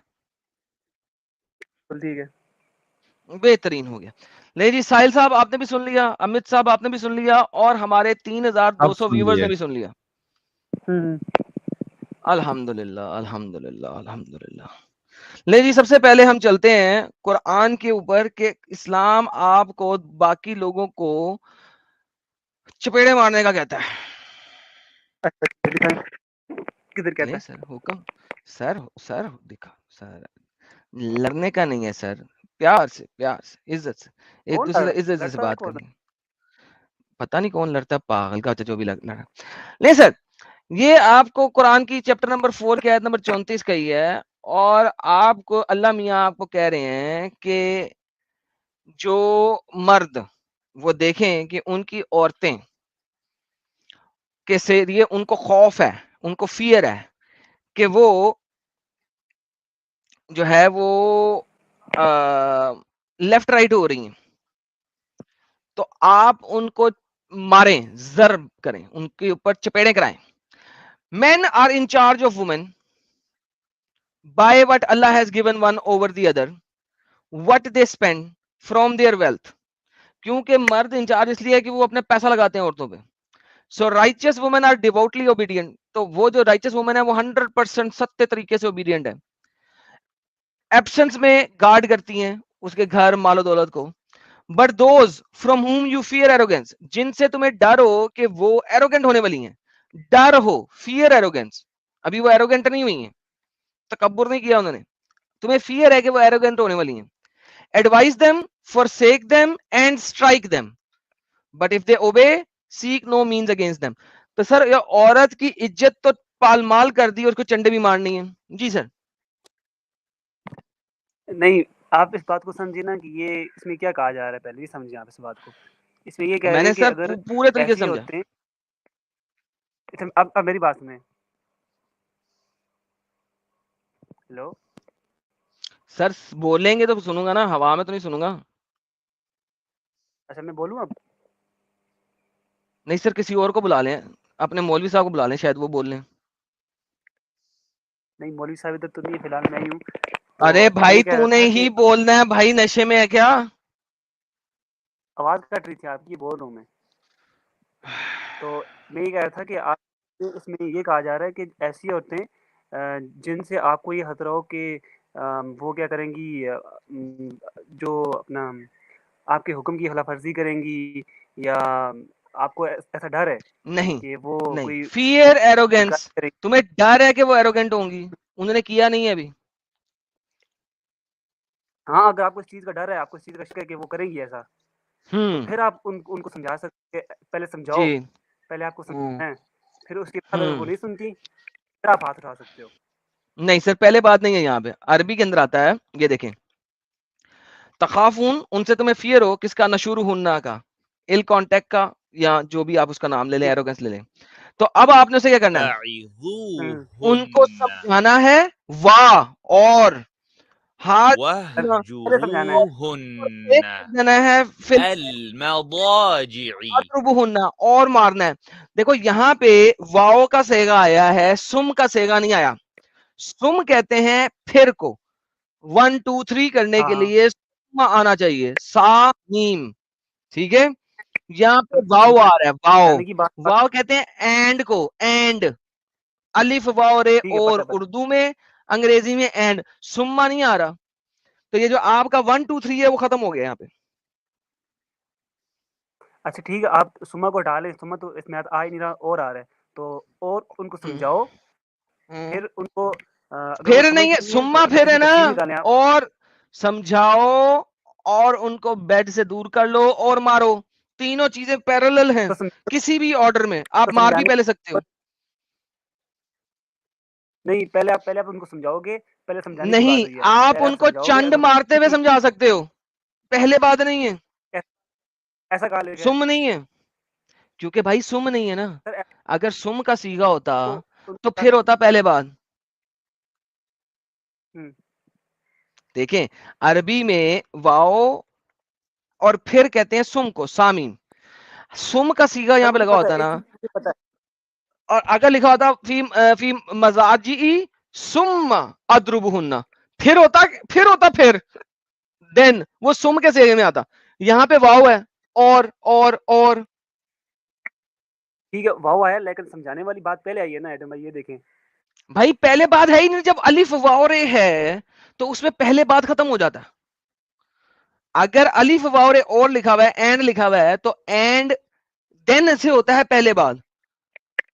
ٹھیک ہے. بہترین ہو گیا. لے جی ساحل صاحب آپ نے بھی سن لیا، امت صاحب آپ نے بھی سن لیا، اور ہمارے 3200 سن ویورز لیے. نے بھی سن لیا. ہوں الحمدللہ الحمدللہ الحمدللہ. لے جی سب سے پہلے ہم چلتے ہیں قرآن کے اوپر کہ اسلام آپ کو باقی لوگوں کو چپیڑے مارنے کا کہتا ہے. اچھا دکھائیں کدھر کہتا لے ہے. سر حکم، سر دکھا سر، لڑنے کا نہیں ہے سر، پیار سے عزت سے، ایک کون دوسرے عزت سے لڑتا بات کون کرنی. پتہ نہیں کون لڑتا ہے، پاگل کا جو بھی لڑا. نہیں سر، یہ آپ کو قرآن کی چیپٹر نمبر 4 کی آیت نمبر 34 کہی ہے، اور آپ کو اللہ میاں آپ کو کہہ رہے ہیں کہ جو مرد وہ دیکھیں کہ ان کی عورتیں کے سے یہ ان کو خوف ہے، ان کو فیئر ہے کہ وہ جو ہے وہ لیفٹ رائٹ ہو رہی ہیں، تو آپ ان کو ماریں، ضرب کریں، ان کے اوپر چپیڑے کرائیں. Men are in charge of women by what Allah has given one over the other what they spend from their wealth. کیونکہ مرد انچارج اس لیے ہے کہ وہ اپنے پیسہ لگاتے ہیں عورتوں پہ. سو رائچس وومن آر ڈیوٹلی اوبیڈینٹ. تو وہ جو رائچس وومن ہے وہ 100% ستیہ طریقے سے اوبیڈینٹ ہے. ایبسنس میں گارڈ کرتی ہیں اس کے گھر مال و دولت کو. But those from home you fear arrogance, جن سے تمہیں ڈر ہو کہ وہ ایروگینٹ ہونے والی ہیں، ڈر ہو، فیئر ایروگینس. ابھی وہ ایروگینٹ نہیں ہوئی ہیں، تکبر نہیں کیا انہوں نے، تمہیں فیئر ہے کہ وہ ایروگینٹ ہونے والی ہیں. Advise them, forsake them and strike them. But if they obey, seek no means against them. تو سر یہ عورت کی عزت تو پالمال کر دی اور اس کو چنڈے بھی مارنی ہے. جی سر. نہیں آپ اس بات کو سمجھیے نا کہ یہ اس میں کیا کہا جا رہا ہے، پہلے یہ سمجھیں آپ اس بات کو. اس میں یہ کہہ میں رہے نے ہیں کہ سر اگر پورے طریقے سے ایسے سمجھا. ہوتے ہیں، اب میری بات سنیں. ہیلو سر بولیں گے تو سنوں گا نا، ہوا میں تو نہیں سنوں گا. اچھا میں بولوں اب. نہیں سر کسی اور کو بلا لیں، اپنے مولوی صاحب کو بلا لیں، شاید وہ بول لیں. نہیں مولوی صاحب ادھر تو نہیں، فی الحال میں ہی ہوں. تو ارے میں یہ بھائی کہہ تو رہا نے تھا ہی کہ بولنا ہے بھائی، نشے میں ہے کیا؟ آواز کٹ رہی تھی آپ کی، بول رہا ہوں میں. تو میں یہ کہہ رہا تھا کہ آپ اس میں یہ کہا جا رہا ہے کہ ایسی عورتیں جن سے آپ کو یہ خطرہ ہو کہ وہ کیا کریں گی، جو اپنا آپ کے حکم کی خلاف ورزی کریں گی، یا آپ کو ایسا ڈر ہے نہیں کہ وہ نہیں، کوئی فیئر ایروگینس. برائی کریں گی. تمہیں ڈر ہے کہ وہ ایروگینٹ ہوں گی، انہوں نے کیا نہیں ہے ابھی. ہاں اگر آپ کو اس چیز کا ڈر ہے، آپ کو اس چیز کا شک ہے کہ وہ کریں گی ایسا، تو پھر آپ ان کو سمجھا سکتے، پہلے سمجھاؤ، جی. پہلے آپ کو سمجھانا ہے، پھر اس کے بعد اگر وہ نہیں سنتی پھر آپ ہاتھ اٹھا سکتے ہو. نہیں سر پہلے بات نہیں ہے یہاں پہ، عربی کے اندر آتا ہے، یہ دیکھیں، تخافون ان سے تمہیں فیئر ہو، کس کا؟ نشور ہننا کا، ال کانٹیکٹ کا، یا جو بھی آپ اس کا نام لے لیں، ٹھیک ایروگنس لے لیں. تو اب آپ نے اسے کیا کرنا ہے؟ ان کو سمجھانا ہے، واہ، اور ہاتھ پہلے سمجھانا ہے. ہے، پھر اور مارنا ہے. دیکھو یہاں پہ واؤ کا سیگا آیا ہے، سم کا سیگا نہیں آیا. سم کہتے ہیں پھر کو 1 2 3 کرنے کے ہاں لیے سم آنا چاہیے، سا میم. ٹھیک ہے، یہاں پہ واؤ آ رہا ہے، واؤ. سمجھانے کی بات واؤ کہتے ہیں اینڈ کو، اینڈ، الف واؤ رے، ٹھیک ہے، اور پتہ. اردو میں، انگریزی میں اینڈ، سما نہیں آ رہا. تو یہ جو آپ کا 1 2 3 ہے وہ ختم ہو گیا یہاں پہ. اچھا ٹھیک ہے، آپ سما کو ہٹا لیں، سما تو اس میں آ ہی نہیں رہا، اور آ رہا ہے، تو اور ان کو سمجھاؤ، پھر ان کو اگر وہ پھر سمجھ نہیں ہے، نہیں ہے تو سما اس پھر ہے کی نا، تفصیل نکالیں آپ. اور سمجھاؤ اور ان کو بیڈ سے دور کر لو اور مارو. تینوں چیزیں پیرالل ہیں کسی بھی آرڈر میں، آپ مار بھی سمجھانے پہلے سکتے ہو. نہیں، پہلے آپ ان کو سمجھاؤ گے، پہلے سمجھانے کی بات نہیں، ہوئی ہے، آپ پہلے ان آپ کو سمجھاؤ گے، چنڈ اگر مارتے ہوئے سمجھا سکتے ہو، پہلے بات نہیں ہے. ایسا کہا لے گا سم نہیں ہے، کیونکہ بھائی سم نہیں ہے نا. سر، اگر سم کا سیگا ہوتا ان تو کا- پھر ہوتا پہلے بات. ہم، دیکھیں عربی میں واؤ اور پھر کہتے ہیں سم کو، سامین. سم کا سیگا سر یہاں پہ مجھے لگا پتہ ہوتا ہے، ہے ایک نا. چیز مجھے پتہ ہے، اور اگر لکھا ہوتا فی مزاجی ثم اضربہن، پھر دین، وہ سم کے صیغے میں آتا. یہاں پہ واو ہے اور ٹھیک ہے واو آیا لیکن سمجھانے والی بات پہلے آئی ہے نا ایڈم بھائی، یہ دیکھیں بھائی پہلے بات ہے ہی نہیں. جب الف واو رے ہے تو اس میں پہلے بات ختم ہو جاتا ہے. اگر الف واو رے اور لکھا ہوا ہے، اینڈ لکھا ہوا ہے، تو اینڈ دین سے ہوتا ہے پہلے بات.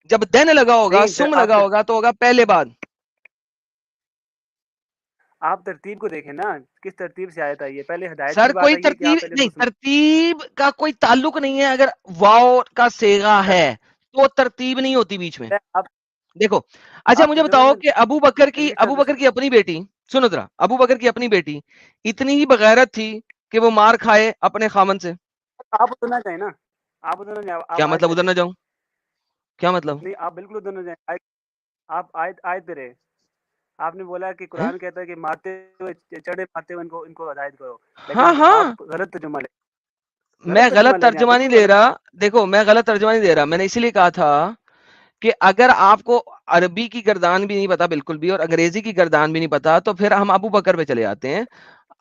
جب دین لگا ہوگا، نہیں سم لگا ہوگا تو ہوگا پہلے بات. آپ ترتیب کو دیکھیں نا، کس ترتیب سے آیت آئی ہے. پہلے ہدایت سر کی بات کوئی آئی ہے کہ آپ ترتیب پہلے نہیں، ان کو ترتیب کا کوئی تعلق نہیں ہے. اگر واو کا صیغہ ہے تو ترتیب نہیں ہوتی بیچ میں. آپ دیکھو اچھا مجھے ترجمے بتاؤ میں کہ ابو بکر میرے خیال کی اپنی بیٹی، سنو ذرا، ابو بکر کی اپنی بیٹی اتنی ہی بغیرت تھی کہ وہ مار کھائے اپنے خامن سے. آپ ادھر نہ جائیں نا، آپ ادھر نہ جائیں، کیا آپ آیت مطلب پہ ادھر رہیں. نہ جاؤں؟ کیا مطلب؟ نہیں آپ بالکل ادھر نہ جائیں، آپ آیت پہ رہے. آپ نے بولا کہ ہیں؟ قرآن کہتا ہے کہ مارتے ہوئے چڑھے مارتے ہوئے ان کو ہدایت کرو، ہاں لیکن ہاں، آپ غلط ترجمہ لے میں غلط لے رہے ہیں، ترجمہ نہیں بالکل دے غلط. رہا. دیکھو میں غلط ترجمہ نہیں دے رہا. میں نے اسی لیے کہا تھا کہ اگر آپ کو عربی کی گردان بھی نہیں پتا بالکل بھی اور انگریزی کی گردان بھی نہیں پتا تو پھر ہم ابو بکر پہ چلے جاتے ہیں.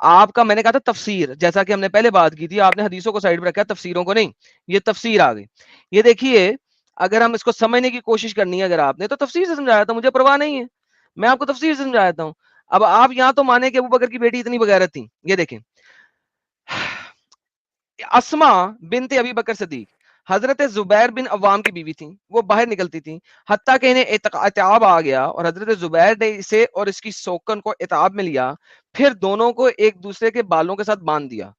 آپ کا میں نے کہا تھا تفسیر، جیسا کہ ہم نے پہلے بات کی تھی، آپ نے حدیثوں کو سائڈ پہ رکھا، تفسیروں کو نہیں. یہ تفسیر آ گئی. یہ دیکھیے اگر ہم اس کو سمجھنے کی کوشش کرنی ہے اگر آپ نے، تو تفسیر سے سمجھایا تھا، مجھے پرواہ نہیں ہے، میں آپ کو تفسیر سے سمجھاتا ہوں. اب آپ یہاں تو مانے کہ ابو بکر کی بیٹی اتنی بغیرت تھی. یہ دیکھیں اسما بنت ابی بکر صدیق حضرت زبیر بن عوام کی بیوی تھی. وہ باہر نکلتی تھی حتیٰ کہ انہیں اتعاب آ گیا اور حضرت زبیر نے اسے اور اس کی سوکن کو اتعاب میں لیا، پھر دونوں کو ایک دوسرے کے بالوں کے ساتھ باندھ دیا،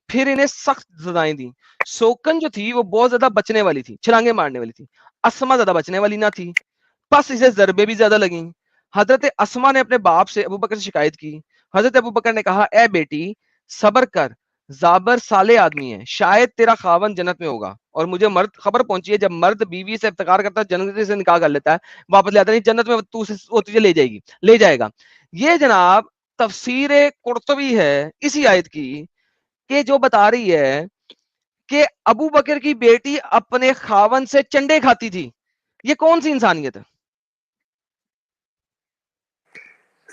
پھر انہیں سخت سزائیں دی. سوکن جو تھی وہ بہت زیادہ بچنے والی تھی، چھلانگے مارنے والی تھی. اسما زیادہ بچنے والی نہ تھی، پس اسے ضربے بھی زیادہ لگیں. حضرت اسما نے اپنے باپ سے ابو بکر سے شکایت کی. حضرت ابو بکر نے کہا اے بیٹی صبر کر، زابر صالح آدمی ہے، شاید تیرا خاون جنت میں ہوگا. اور مجھے مرد خبر پہنچی ہے جب مرد بیوی سے افتخار کرتا ہے، جنت سے نکاح کر لیتا ہے، واپس لے آتا نہیں، جنت میں وہ تجھے لے جائے گا. یہ جناب تفسیر قرطبی ہے اسی آیت کی، کہ جو بتا رہی ہے کہ ابو بکر کی بیٹی اپنے خاون سے چنڈے کھاتی تھی. یہ کون سی انسانیت ہے؟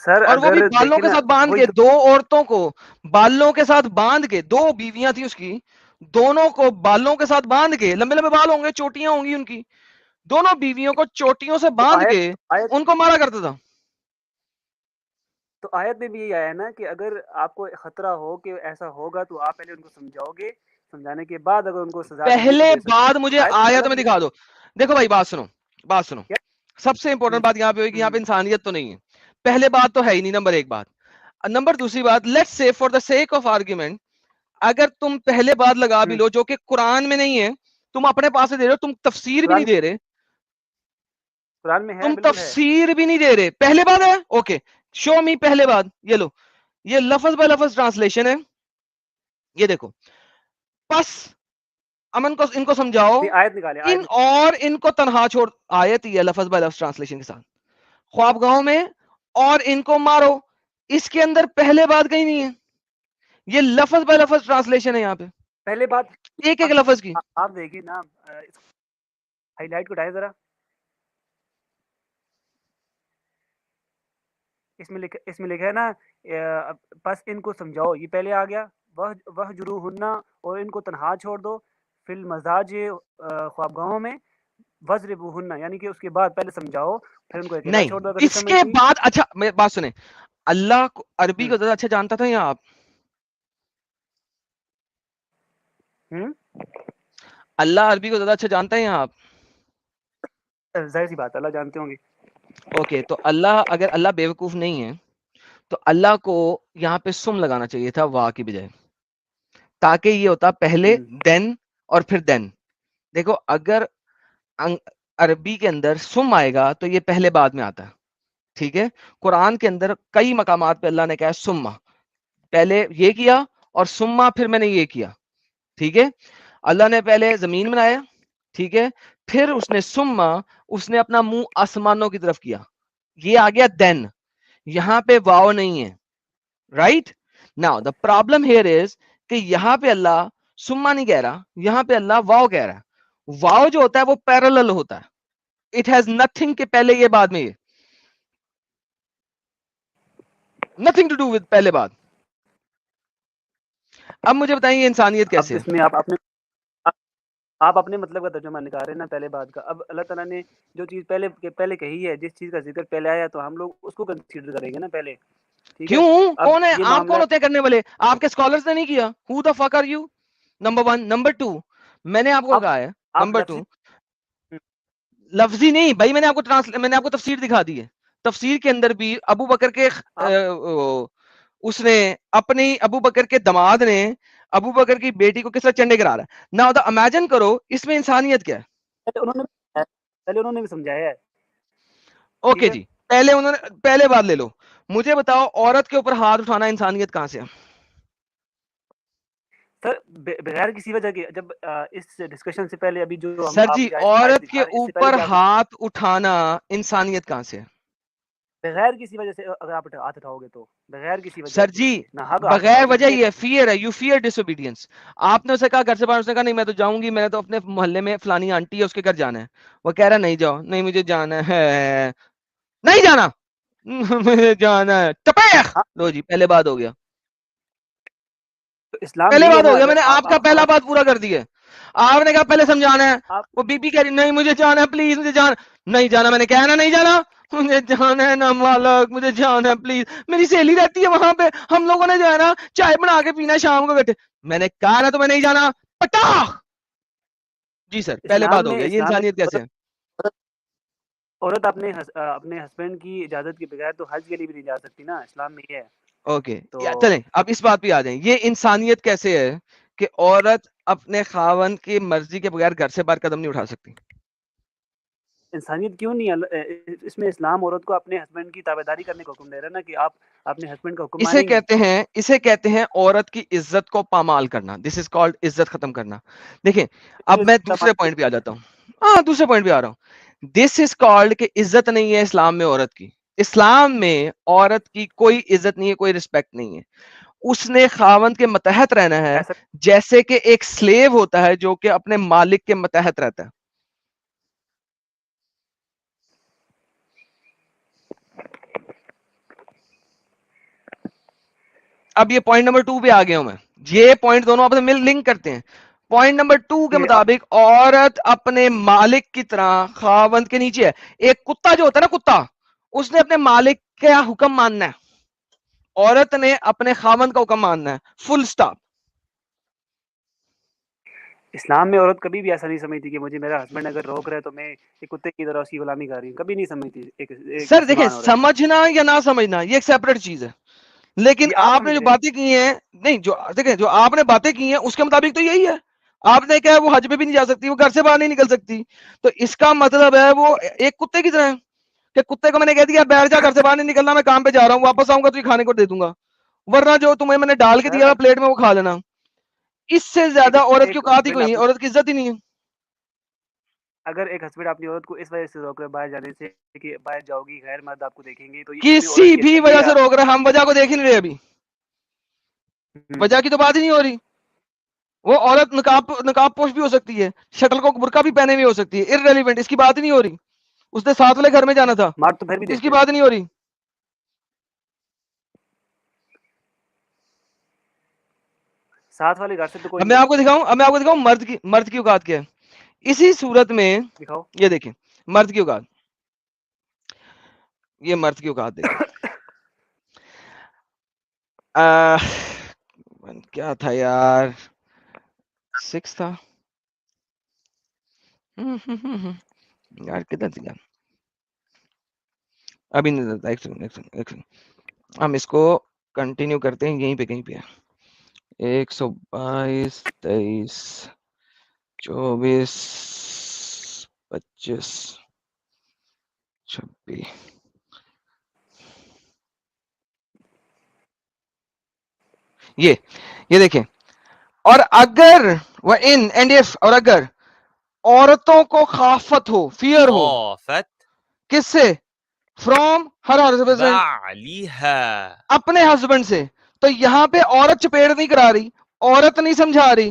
سر اور وہ بھی اگر بالوں دیکھیں کے نا ساتھ باندھ وہی کے، تو دو عورتوں کو بالوں کے ساتھ باندھ کے، دو بیویاں تھیں اس کی، دونوں کو بالوں کے ساتھ باندھ کے، لمبے لمبے بال ہوں گے، چوٹیاں ہوں گی ان کی، دونوں بیویوں کو چوٹیوں سے باندھ کے ان کو مارا کرتا تھا. تو آیت میں بھی یہی آیا نا کہ اگر آپ کو خطرہ ہو کہ ایسا ہوگا تو آپ پہلے ان کو سمجھاؤ گے، سمجھانے کے بعد اگر ان کو سزا دیں گے تو پہلے دے سکتے بات ہیں. مجھے آیت آیت غلط میں نہیں دکھا دو. دیکھو بھائی بات سنو، کیا؟ سب سے امپورٹنٹ بات یہاں پہ ہوئی کہ یہاں پہ انسانیت تو نہیں ہے. پہلے بات تو ہے ہی نہیں، نمبر ایک بات. نمبر دوسری بات، let's say for the sake of argument, اگر تم پہلے بات لگا بھی لو جو کہ قرآن میں نہیں ہے، تم اپنے پاس سے دے رہے ہو، تم تفسیر بھی نہیں دے رہے، قرآن میں ہے، تم بالکل ہے. تفسیر بھی نہیں دے رہے. پہلے بات ہے، اوکے شو می پہلے بات. یہ لو، یہ لفظ بائی لفظ ٹرانسلیشن ہے. یہ دیکھو، پس امن کو ان کو سمجھاؤ نہیں آیت نکالے ان کو تنہا چھوڑ. آیت ہی ہے لفظ بائی لفظ ٹرانسلیشن کے ساتھ، خوابگاہوں میں اور ان کو مارو. اس کے اندر پہلے بات کہیں نہیں ہے، یہ لفظ بائی لفظ ٹرانسلیشن ہے یہاں پہ، پہلے بات ایک ایک لفظ کی. آپ دیکھیے نا، ہائی لائٹ کو اٹھائے ذرا. اس میں لکھا ہے نا بس ان کو سمجھاؤ، یہ پہلے آ گیا وَهْجُرُوهُنَّ، اور ان کو تنہا چھوڑ دو، فی المضاجع خوابگاہوں میں، وَاضْرِبُوهُنَّ یعنی کہ اس کے بعد پہلے سمجھاؤ پھر ان کو اکیلا چھوڑ دو نہیں، اگر نہیں اس کے سمجھتی. بعد اچھا میں بات سنیں، اللہ کو عربی کو زیادہ اچھا جانتا تھا یا آپ؟ اللہ عربی کو زیادہ اچھا جانتا ہے یا آپ؟ ظاہر سی بات اللہ جانتے ہوں گے. اوکے، تو اللہ اگر اللہ بیوقوف نہیں ہے تو اللہ کو یہاں پہ سم لگانا چاہیے تھا وا کی بجائے، تاکہ یہ ہوتا پہلے دین اور پھر دین. دیکھو اگر عربی کے اندر سم آئے گا تو یہ پہلے بعد میں آتا ہے، ٹھیک ہے. قرآن کے اندر کئی مقامات پہ اللہ نے کہا سما، پہلے یہ کیا اور سما پھر میں نے یہ کیا، ٹھیک ہے. اللہ نے پہلے زمین بنایا، ٹھیک ہے، پھر اس نے سما، اس نے اپنا منہ آسمانوں کی طرف کیا، یہ آ گیا دین. یہاں پہ واو نہیں ہے، right. Now the problem here is کہ یہاں پہ اللہ سما نہیں کہہ رہا، یہاں پہ اللہ واو کہہ رہا ہے. واو جو ہوتا ہے وہ پیرالل ہوتا ہے، It has nothing کہ پہلے یہ بعد میں یہ. Nothing to do with پہلے بعد. اب مجھے بتائیں یہ انسانیت کیسے ہے؟ اس میں آپ اپنے مطلب کا ترجمہ نکال رہے ہیں نا پہلے بات کا. اب اللہ تعالیٰ نے جو چیز پہلے کہی ہے، جس چیز کا ذکر پہلے آیا تو ہم لوگ اس کو کنسیڈر کریں گے نا پہلے. کیوں؟ کون ہے آپ؟ کون ہوتے ہیں کرنے والے؟ آپ کے اسکالرز نے نہیں کیا. Who the fuck are you? Number 1. Number 2 میں نے آپ کو کہا ہے. نمبر 2 لفظی نہیں بھائی، میں نے آپ کو تفسیر دکھا دی ہے. تفسیر کے اندر بھی ابو بکر کے اس نے اپنی ابو بکر کے دماد نے ابو بکر کی بیٹی کو کس طرح چنڈے کرا رہا ہے. نا امیجن کرو اس میں انسانیت کیا ہے. پہلے انہوں نے بھی سمجھایا ہے. اوکے جی، پہلے بات لے لو. مجھے بتاؤ عورت کے اوپر ہاتھ اٹھانا انسانیت کہاں سے ہے؟ سر بغیر کسی وجہ کے، جب اس ڈسکشن سے پہلے ابھی جو سر جی عورت کے اوپر ہاتھ اٹھانا انسانیت کہاں سے ہے؟ بغیر کسی وجہ سے اگر آپ ہاتھ اٹھاؤ گے تو بغیر کسی وجہ. سر جی بغیر وجہ ہی ہے. فیئر ہے. You fair disobedience. آپ نے اسے کہا گھر سے باہر، اس نے کہا نہیں میں تو جاؤں گی، میں نے تو اپنے محلے میں فلانی آنٹی ہے اس کے گھر جانا ہے. وہ کہہ رہا نہیں جاؤ. نہیں مجھے جانا ہے. نہیں جانا مجھے جانا ہے. ٹپیخ لو جی پہلے بات ہو گیا. پہلے بات ہو گیا. میں نے آپ کا پہلا بات پورا کر دیا. آپ نے کہا پہلے سمجھانا ہے. وہ بی بی کہہ رہی نہیں مجھے جانا ہے پلیز مجھے جانا. نہیں جانا. میں نے کہا نا نہیں جانا. مجھے جانا ہے نا مالک مجھے جانا ہے پلیز. میری سہیلی رہتی ہے وہاں پہ، ہم لوگوں نے جو ہے نا چائے بنا کے پینا شام کو بیٹھے. میں نے کہا نا تو میں نہیں جانا. پٹاخ. جی سر پہلے بات ہو گیا. یہ انسانیت کیسے ہے؟ عورت اپنے ہسبینڈ کی اجازت کے بغیر تو حج کے لیے بھی نہیں جا سکتی نا، اسلام میں یہ ہے. اوکے چلیں اب اس بات پہ آ جائیں. یہ انسانیت کیسے ہے کہ عورت اپنے خاوند کی مرضی کے بغیر گھر سے باہر قدم نہیں اٹھا سکتی؟ انسانیت کیوں نہیں ہے اس میں؟ اسلام عورت کو اپنے ہسبینڈ کی تابعداری کرنے کا حکم دے رہا ہے نا کہ آپ اپنے ہسبینڈ کا حکم مانیں گے. اسے کہتے ہیں عورت کی عزت کو پامال کرنا. دس از کالڈ عزت ختم کرنا. دیکھیں اب میں دوسرے پوائنٹ پہ آ جاتا ہوں. دوسرے پوائنٹ پہ آ رہا ہوں. دس از کالڈ کہ عزت نہیں ہے اسلام میں عورت کی. اسلام میں عورت کی کوئی عزت نہیں ہے، کوئی رسپیکٹ نہیں ہے. اس نے خاوند کے متحد رہنا ہے جیسے کہ ایک سلیو ہوتا ہے جو کہ اپنے مالک کے متحد رہتا ہے. اب یہ پوائنٹ نمبر 2 پہ آ گیا ہوں میں. یہ پوائنٹ دونوں آپس میں لنک کرتے ہیں. پوائنٹ نمبر 2 کے مطابق عورت اپنے مالک کی طرح خاوند کے نیچے ہے. ایک کتا جو ہوتا ہے نا کتا، اس نے اپنے مالک کا حکم ماننا ہے. عورت نے اپنے خاوند کا حکم ماننا ہے. فل سٹاپ. اسلام میں عورت کبھی بھی ایسا نہیں سمجھتی کہ مجھے میرا ہسبینڈ اگر روک رہا ہے تو میں ایک کتے کی طرح اس کی غلامی کر رہی ہوں. کبھی نہیں سمجھتی. سر دیکھیں سمجھنا یا نہ سمجھنا یہ ایک سیپریٹ چیز ہے. لیکن آپ نے جو باتیں کی ہیں، نہیں جو دیکھیں جو آپ نے باتیں کی ہیں اس کے مطابق تو یہی ہے. آپ نے کہا وہ حج پہ بھی نہیں جا سکتی، وہ گھر سے باہر نہیں نکل سکتی. تو اس کا مطلب ہے وہ ایک کتے کی طرح ہے کہ کتے کو میں نے کہہ دیا بیٹھ جا، گھر سے باہر نہیں نکلنا، میں کام پہ جا رہا ہوں، واپس آؤں گا تو یہ کھانے کو دے دوں گا، ورنہ جو تمہیں میں نے ڈال کے دیا پلیٹ میں وہ کھا لینا. اس سے زیادہ عورت کی اوقات ہی کوئی نہیں، عورت کی عزت ہی نہیں ہے. اگر ایک ہسبینڈ اپنی عورت کو اس وجہ سے روک رہا ہے باہر جانے سے کہ باہر جاؤ گی غیر مرد آپ کو دیکھیں گے، تو کسی بھی وجہ سے روک رہا ہے، ہم وجہ کو دیکھ ہی نہیں رہے. ابھی وجہ کی تو بات ہی نہیں ہو رہی. وہ عورت نقاب پوش بھی ہو سکتی ہے، شٹل کو برقع بھی پہنے ہوئی ہو سکتی ہے. irrelevant، اس کی بات ہی نہیں ہو رہی. اس نے ساتھ والے گھر میں جانا تھا، اس کی بات نہیں ہو رہی. ساتھ والے گھر سے تو کوئی میں آپ کو دکھاؤں مرد کی اوقات کیا ہے. اسی صورت میں یہ دیکھیں مرد کی اوقات، یہ مرد کی اوقات دیکھیں. کیا تھا یار، 6 تھا یار، کدھر دیا ابھی نہیں دیتا. ایک سیکنڈ ہم اس کو کنٹینیو کرتے ہیں یہیں پہ کہیں پہ. 122 23 24 25 26 یہ دیکھیں. اور اگر وہ ان اینڈ اف اور اگر عورتوں کو خافت ہو، فیئر ہو، کس سے؟ فرام ہر اپنے ہسبینڈ سے. تو یہاں پہ عورت چپیڑ نہیں کرا رہی، عورت نہیں سمجھا رہی،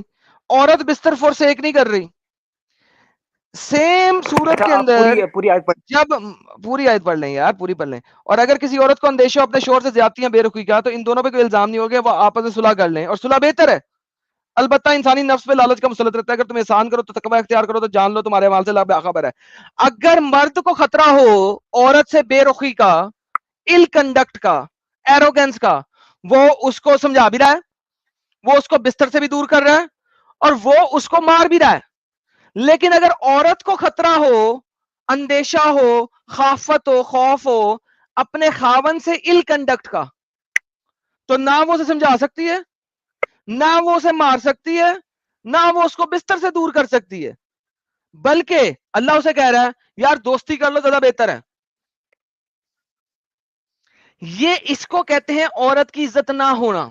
عورت بستر فورسیک نہیں کر رہی. سیم صورت کے آپ اندر پوری آیت پڑھ جب پوری آیت پڑھ لیں یار، پوری پڑھ لیں. اور اگر کسی عورت کو اندیشہ اپنے شوہر سے زیادتیاں بے رخی کا، تو ان دونوں پہ کوئی الزام نہیں ہوگا، وہ آپس میں صلح کر لیں، اور صلح بہتر ہے. البتہ انسانی نفس پہ لالچ کا مسلط رہتا ہے، اگر تم احسان کرو تو تقوی اختیار کرو تو جان لو تمہارے اعمال سے اللہ باخبر ہے. اگر مرد کو خطرہ ہو عورت سے بے رخی کا، ال کنڈکٹ کا، ایروگنس کا، وہ اس کو سمجھا بھی رہا ہے، وہ اس کو بستر سے بھی دور کر رہا ہے، اور وہ اس کو مار بھی رہا ہے. لیکن اگر عورت کو خطرہ ہو، اندیشہ ہو، خافت ہو، خوف ہو اپنے خاون سے ال کنڈکٹ کا، تو نہ وہ اسے سمجھا سکتی ہے، نہ وہ اسے مار سکتی ہے، نہ وہ اس کو بستر سے دور کر سکتی ہے، بلکہ اللہ اسے کہہ رہا ہے یار دوستی کر لو، زیادہ بہتر ہے. یہ اس کو کہتے ہیں عورت کی عزت نہ ہونا،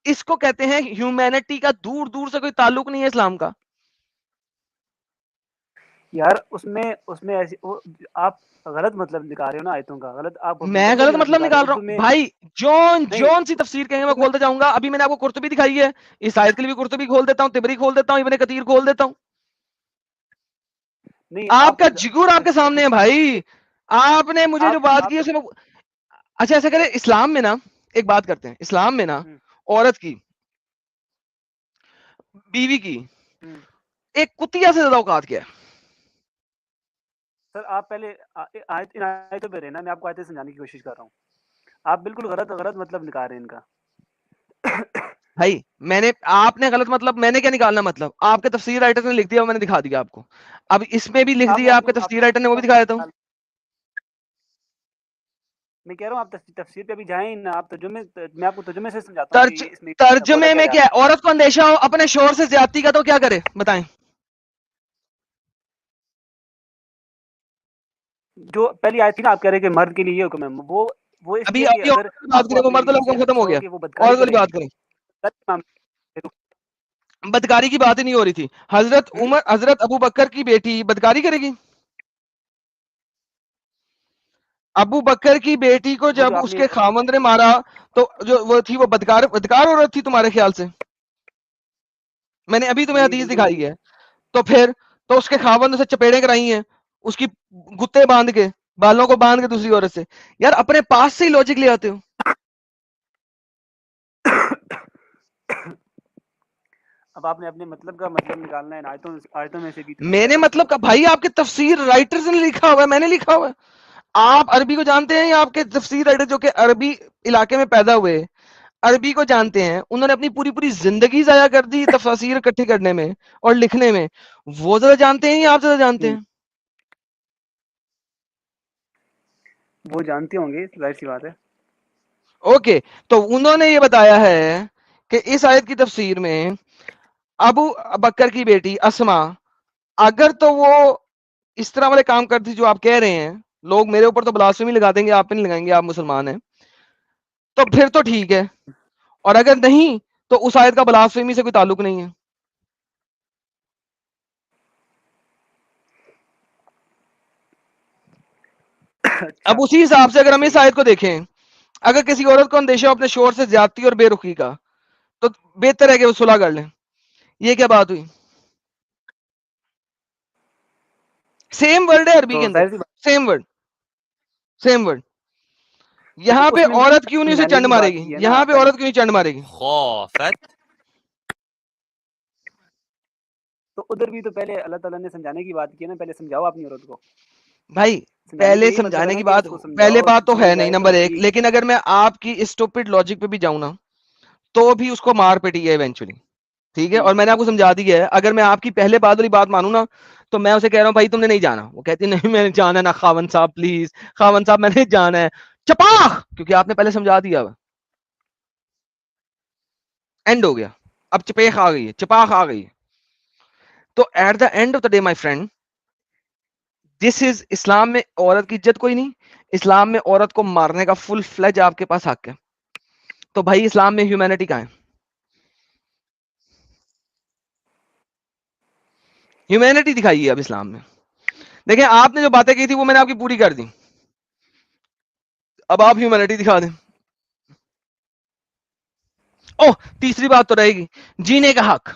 اس کو کہتے ہیں ہیومینٹی کا دور دور سے کوئی تعلق نہیں ہے اسلام کا. یار اس میں ایسی آپ غلط مطلب نکال رہے ہو نا آیتوں کا، غلط آپ میں غلط مطلب نکال رہا ہوں بھائی، نہیں جون سی تفسیر کہیں گے میں کھولتے جاؤں گا. ابھی میں نے آپ کو قرطبی دکھائی ہے، اس آیت کے لیے بھی قرطبی کھول دیتا ہوں، تبری کھول دیتا ہوں، ابن کثیر کھول دیتا ہوں. نہیں آپ کا جگر آپ کے سامنے ہے بھائی. آپ نے مجھے جو بات کی اس میں اچھا ایسا کرے، اسلام میں نا ایک بات کرتے ہیں، اسلام میں نا عورت کی، بیوی کی ایک کتیا سے زیادہ اوقات کیا ہے؟ سر آپ پہلے ان آیتوں پہ رہنا، میں آپ کو آیتیں سمجھانے کی کوشش کر رہا ہوں. آپ بالکل غلط مطلب نکال رہے ہیں ان کا. بھائی آپ نے غلط مطلب، میں نے کیا نکالنا مطلب، آپ کے تفسیر رائٹر نے لکھ دیا، میں نے دکھا دیا آپ کو. اب اس میں بھی لکھ دیا آپ کے تفسیر رائٹر نے، وہ بھی دکھا دیتا ہوں. میں کہہ رہا ہوں آپ تفسیر پہ بھی جائیں نہ، آپ ترجمے، میں آپ کو ترجمے سے سمجھاتا ہوں کہ اس میں ترجمے میں کیا ہے؟ عورت کو اندیشہ ہو اپنے شوہر سے زیادتی کا تو کیا کرے بتائیں؟ جو پہلی آیت تھی نا، آپ کہہ رہے کہ مرد کے لیے یہ حکم ہے، وہ اس ابھی لیے کہ اگر بات کریں، وہ مرد والا حکم ختم ہو گیا، عورت والی بات کریں. بدکاری کی بات ہی نہیں ہو رہی تھی. حضرت ابو بکر کی بیٹی بدکاری کرے گی؟ ابو بکر کی بیٹی کو جب اس کے خاوند نے مارا تو جو وہ تھی وہ بدکار عورت تھی تمہارے خیال سے؟ میں نے ابھی تمہیں حدیث دکھائی ہے. تو پھر تو اس کے خاوند اسے چپیڑیں کرائی ہیں، اس کی گتے باندھ کے، بالوں کو باندھ کے دوسری عورت سے. یار اپنے پاس سے ہی لوجک لے آتے ہو. اب آپ نے اپنے مطلب کا مطلب نکالنا ہے آیتوں میں سے بھی. میں نے مطلب کا بھائی آپ کے تفسیر رائٹرز نے لکھا ہوا ہے، میں نے لکھا ہوا ہے. آپ عربی کو جانتے ہیں یا آپ کے تفسیر رائٹر جو کہ عربی علاقے میں پیدا ہوئے، عربی کو جانتے ہیں، انہوں نے اپنی پوری زندگی ضائع کر دی تفاسیر اکٹھی کرنے میں اور لکھنے میں، وہ زیادہ جانتے ہیں یا آپ زیادہ جانتے ہیں؟ وہ جانتے ہوں گے، ظاہر سی بات ہے. اوکے، تو انہوں نے یہ بتایا ہے کہ اس آیت کی تفسیر میں ابو بکر کی بیٹی اسما اگر تو وہ اس طرح والے کام کرتی جو آپ کہہ رہے ہیں، لوگ میرے اوپر تو بلاسفیمی لگا دیں گے، آپ پہ نہیں لگائیں گے، آپ مسلمان ہیں، تو پھر تو ٹھیک ہے. اور اگر نہیں تو اس آیت کا بلاسفیمی سے کوئی تعلق نہیں ہے. اب اسی حساب سے اگر ہم اس آیت کو دیکھیں، اگر کسی عورت کو اندیشہ ہو اپنے شوہر سے زیادتی اور بے رخی کا، تو بہتر ہے کہ وہ صلح کر لیں. یہ کیا بات ہوئی؟ سیم ورڈ ہے عربی کے اندر، سیم ورڈ. یہاں پہ عورت کیوں نہیں اسے چنڈ مارے گی؟ یہاں پہ عورت کیوں نہیں چنڈ مارے گی؟ تو ادھر بھی تو پہلے اللہ تعالیٰ نے سمجھانے کی بات کی نا، پہلے سمجھاؤ اپنی عورت کو. بھائی پہلے سمجھانے کی بات، پہلے بات تو ہے نہیں نمبر ایک، لیکن اگر میں آپ کی اسٹوپڈ لاجک پہ بھی جاؤں نا تو بھی اس کو مار پیٹی ہے ایونچولی، ٹھیک ہے. اور میں نے آپ کو سمجھا دیا ہے، اگر میں آپ کی پہلے بات والی بات مانوں نا تو میں اسے کہہ رہا ہوں بھائی تم نے نہیں جانا، وہ کہتی نہیں میں نے جانا نا خاون صاحب، پلیز خاون صاحب میں نے جانا ہے، چپاخ، کیونکہ آپ نے پہلے سمجھا دیا، اینڈ ہو گیا. اب چپیخ آ گئی ہے، چپاخ آ گئی ہے. تو at the end of the day my friend, this is Islam میں عورت کی عزت کوئی نہیں، اسلام میں عورت کو مارنے کا فل فلیج آپ کے پاس حق ہے. تو بھائی اسلام میں ہیومینٹی کہاں ہے؟ ہیومینٹی دکھائیے اب اسلام میں. دیکھیں آپ نے جو باتیں کی تھی وہ میں نے آپ کی پوری کر دی، اب آپ ہیومینٹی دکھا دیں. اوہ تیسری بات تو رہے گی، جینے کا حق.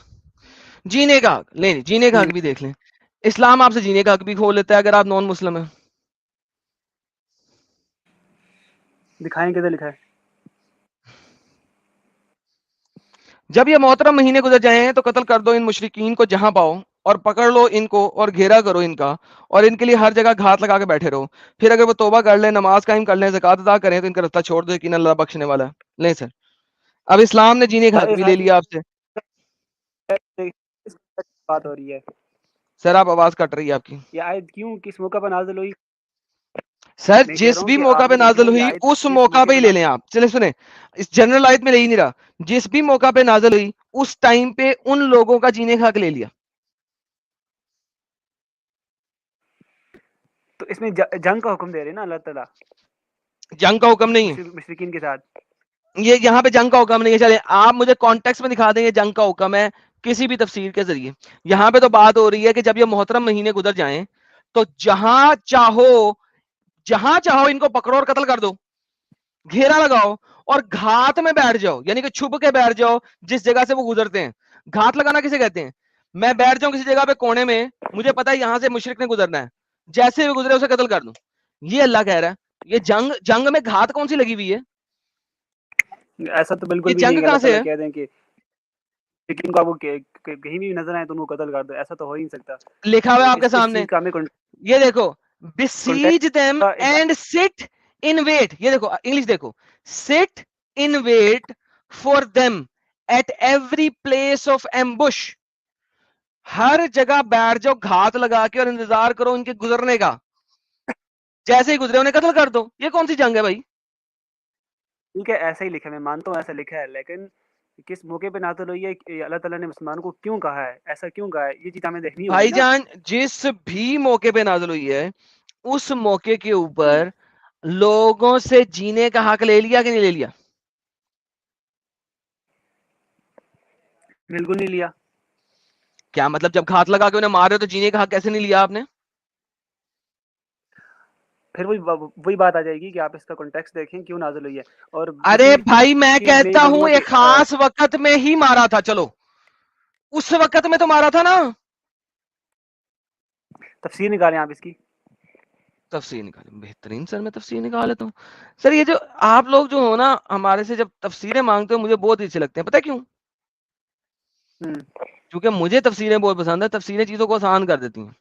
جینے کا حق لیں، جینے کا حق بھی دیکھ لیں. اسلام آپ سے جینے کا حق بھی کھو لیتا ہے اگر آپ نان مسلم ہیں. دکھائیں کدھر لکھا ہے؟ جب یہ محترم مہینے گزر جائیں تو قتل کر دو ان مشرکین کو جہاں پاؤ اور پکڑ لو ان کو اور گھیرا کرو ان کا اور ان کے لیے ہر جگہ گھات لگا کے بیٹھے رہو. پھر اگر وہ توبہ کر لیں نماز قائم کر لیں زکات ادا کریں تو ان کا رستہ چھوڑ دو یقینا اللہ بخشنے والا ہے. لیں سر اب اسلام نے جینے کا حق بھی لے لیا آپ سے. بات ہو رہی ہے سر آپ آواز کٹ رہی ہے آپ کی. یہ آیت کیوں کس موقع پر نازل ہوئی؟ سر میں کہہ جس رہا ہوں بھی کہ موقع آپ پہ یہ دیکھیں نازل یہ ہوئی آیت اس کس موقع موقع پہ ہی پہ لے لیں آپ. چلیں سنیں اس جنرل آیت میں لے ہی نہیں رہا. جس بھی موقع پہ نازل ہوئی اس ٹائم پہ ان لوگوں کا جینے کا حق لے لیا. تو اس میں جنگ کا حکم دے رہے ہیں نا اللہ تعالیٰ جنگ کا حکم نہیں ہے مشرکین کے ساتھ. یہ یہاں پہ جنگ کا حکم نہیں ہے. چلے آپ مجھے کانٹیکس میں دکھا دیں یہ جنگ کا حکم ہے کسی بھی تفسیر کے ذریعے. یہاں پہ تو بات ہو رہی ہے کہ جب یہ محترم مہینے گزر جائیں تو جہاں چاہو ان کو پکڑو اور قتل کر دو, گھیرا لگاؤ اور گھات میں بیٹھ جاؤ, یعنی کہ چھپ کے بیٹھ جاؤ جس جگہ سے وہ گزرتے ہیں. گھات لگانا کسے کہتے ہیں؟ میں بیٹھ جاؤں کسی جگہ پہ کونے میں, مجھے پتا ہے یہاں سے مشرک نے گزرنا ہے, جیسے بھی گزرے اسے قتل کر دوں. یہ اللہ کہہ رہا ہے. یہ جنگ میں گھات کون سی لگی ہوئی ہے؟ ایسا تو بالکل یہ بھی نہیں جنگ ہے کہاں اللہ سے تعالیٰ ہے؟ کہہ دیں کہ لیکن کو کہیں بھی نظر آئے تو ان کو قتل کر دو, ایسا تو ہو ہی نہیں سکتا. لکھا ہوا ہے آپ کے اس سامنے, چیز کا ہمیں یہ دیکھو besiege them contact and sit in wait. یہ دیکھو انگلش دیکھو, sit in wait for them at every place of ambush. ہر جگہ بیٹھ جاؤ گھات لگا کے اور انتظار کرو ان کے گزرنے کا, جیسے ہی گزرے انہیں قتل کر دو. یہ کون سی جنگ ہے بھائی؟ ٹھیک ہے ایسا ہی لکھا ہے, میں مانتا ہوں ایسا لکھا ہے, لیکن کس موقع پہ نازل ہوئی ہے کہ اللہ تعالیٰ نے مسلمانوں کو کیوں کہا ہے, ایسا کیوں کہا ہے, یہ چیز ہمیں دیکھنی ہوگی بھائی نا. جان جس بھی موقع پہ نازل ہوئی ہے اس موقع کے اوپر لوگوں سے جینے کا حق لے لیا کہ نہیں لے لیا؟ بالکل نہیں لیا. کیا مطلب جب گھات لگا کے انہیں مار رہے تو جینے کا حق کیسے نہیں لیا آپ نے؟ پھر وہی بات آ جائے گی کہ آپ اس کا کانٹیکسٹ دیکھیں کیوں نازل ہوئی ہے. اور ارے دوسری بھائی میں چیز یہ کہتا بولوں ہوں گا ایک کہ خاص وقت میں ہی مارا تھا, چلو اس وقت میں تو مارا تھا نا. تفسیر نکالیں آپ اس کی. تفسیر نکالیں, بہترین سر میں تفسیر نکال لیتا ہوں. سر یہ جو آپ لوگ جو ہو نا ہمارے سے جب تفسیریں مانگتے ہو مجھے بہت اچھے لگتے ہیں, پتہ کیوں؟ کیونکہ مجھے تفسیریں بہت پسند ہے, تفسیریں چیزوں کو آسان کر دیتی ہیں.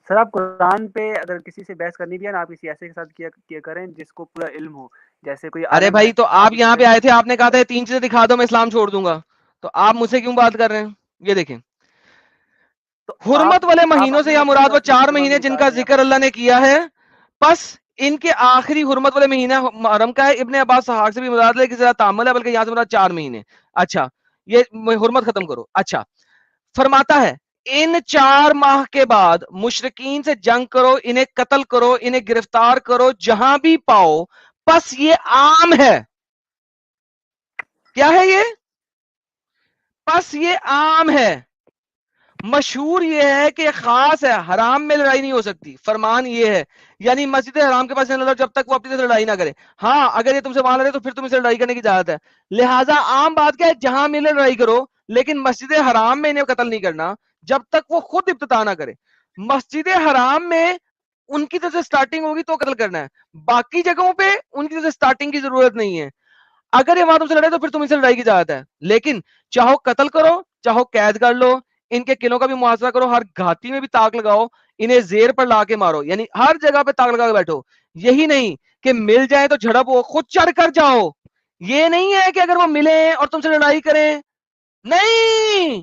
سر آپ قرآن پہ اگر کسی سے بحث کرنی بھی ہے نا آپ کسی ایسے کے ساتھ کیا کریں جس کو پورا علم ہو, جیسے کوئی ارے عالم ہے بھائی تو آپ اس یہاں سے پہ آئے تھے, آپ نے کہا تھا 3 چیزیں دکھا دو میں اسلام چھوڑ دوں گا, تو آپ مجھ سے کیوں بات کر رہے ہیں؟ یہ دیکھیں تو حرمت والے آپ مہینوں سے اپنی یا مرضی کے مراد وہ ساتھ 4 مسلمان مہینے کیوں جن بتا کا رہے ہیں ذکر اللہ نے کیا ہے, بس ان کے آخری حرمت والے مہینہ محرم کا ہے. ابن عباس صحاح سے بھی مراد ہے کہ ذرا تعامل ہے, بلکہ یہاں سے مراد 4 مہینے. اچھا یہ حرمت ختم کرو. اچھا فرماتا ہے ان 4 ماہ کے بعد مشرکین سے جنگ کرو, انہیں قتل کرو, انہیں گرفتار کرو جہاں بھی پاؤ. بس یہ عام ہے. کیا ہے یہ؟ بس یہ عام ہے. مشہور یہ ہے کہ خاص ہے, حرام میں لڑائی نہیں ہو سکتی. فرمان یہ ہے یعنی مسجد حرام کے پاس جب تک وہ اپنی سے لڑائی نہ کرے. ہاں اگر یہ تم سے وہاں لڑے تو پھر تم اسے لڑائی کرنے کی اجازت ہے. لہٰذا عام بات کیا ہے, جہاں ملے لڑائی کرو, لیکن مسجد حرام میں انہیں قتل نہیں کرنا جب تک وہ خود ابتدا نہ کرے. مسجد حرام میں ان کی طرف سے سٹارٹنگ ہوگی تو قتل کرنا ہے, باقی جگہوں پہ ان کی طرف سے سٹارٹنگ کی ضرورت نہیں ہے. اگر یہ وہاں تم سے لڑے تو پھر تم اسے لڑائی کی اجازت ہے, لیکن چاہو قتل کرو چاہو قید کر لو, ان کے قلعوں کا بھی محاصرہ کرو, ہر گھاٹی میں بھی تاک لگاؤ, انہیں زیر پر لا کے مارو, یعنی ہر جگہ پہ تاک لگا کے بیٹھو. یہی نہیں کہ مل جائے تو جھڑپ ہو, خود چڑھ کر جاؤ. یہ نہیں ہے کہ اگر وہ ملیں اور تم سے لڑائی کریں, نہیں,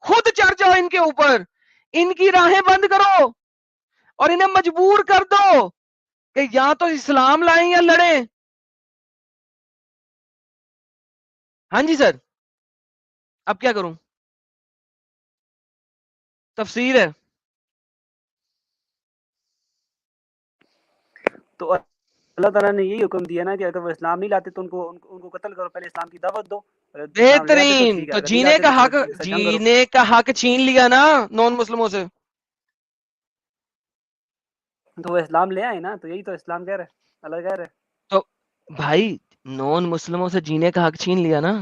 خود چڑھ جاؤ ان کے اوپر, ان کی راہیں بند کرو اور انہیں مجبور کر دو کہ یا تو اسلام لائیں یا لڑیں. ہاں جی سر, اب کیا کروں؟ تفسیر ہے. تو اللہ تعالیٰ نے یہی حکم دیا نا کہ اگر وہ اسلام نہیں لاتے تو ان کو قتل کرو, پہلے اسلام کی دعوت دو. اسلام لے آتے تو بہترین. ٹھیک ہے, تو اگر نہیں جینے لاتے کا تو حق, پھر ان سے جنگ کرو. جینے کا حق چھین لیا نا نان مسلموں سے. تو وہ اسلام لے آئے نا, تو یہی تو اسلام کہہ رہے, اللہ کہہ رہے. تو بھائی نان مسلموں سے جینے کا حق چھین لیا نا.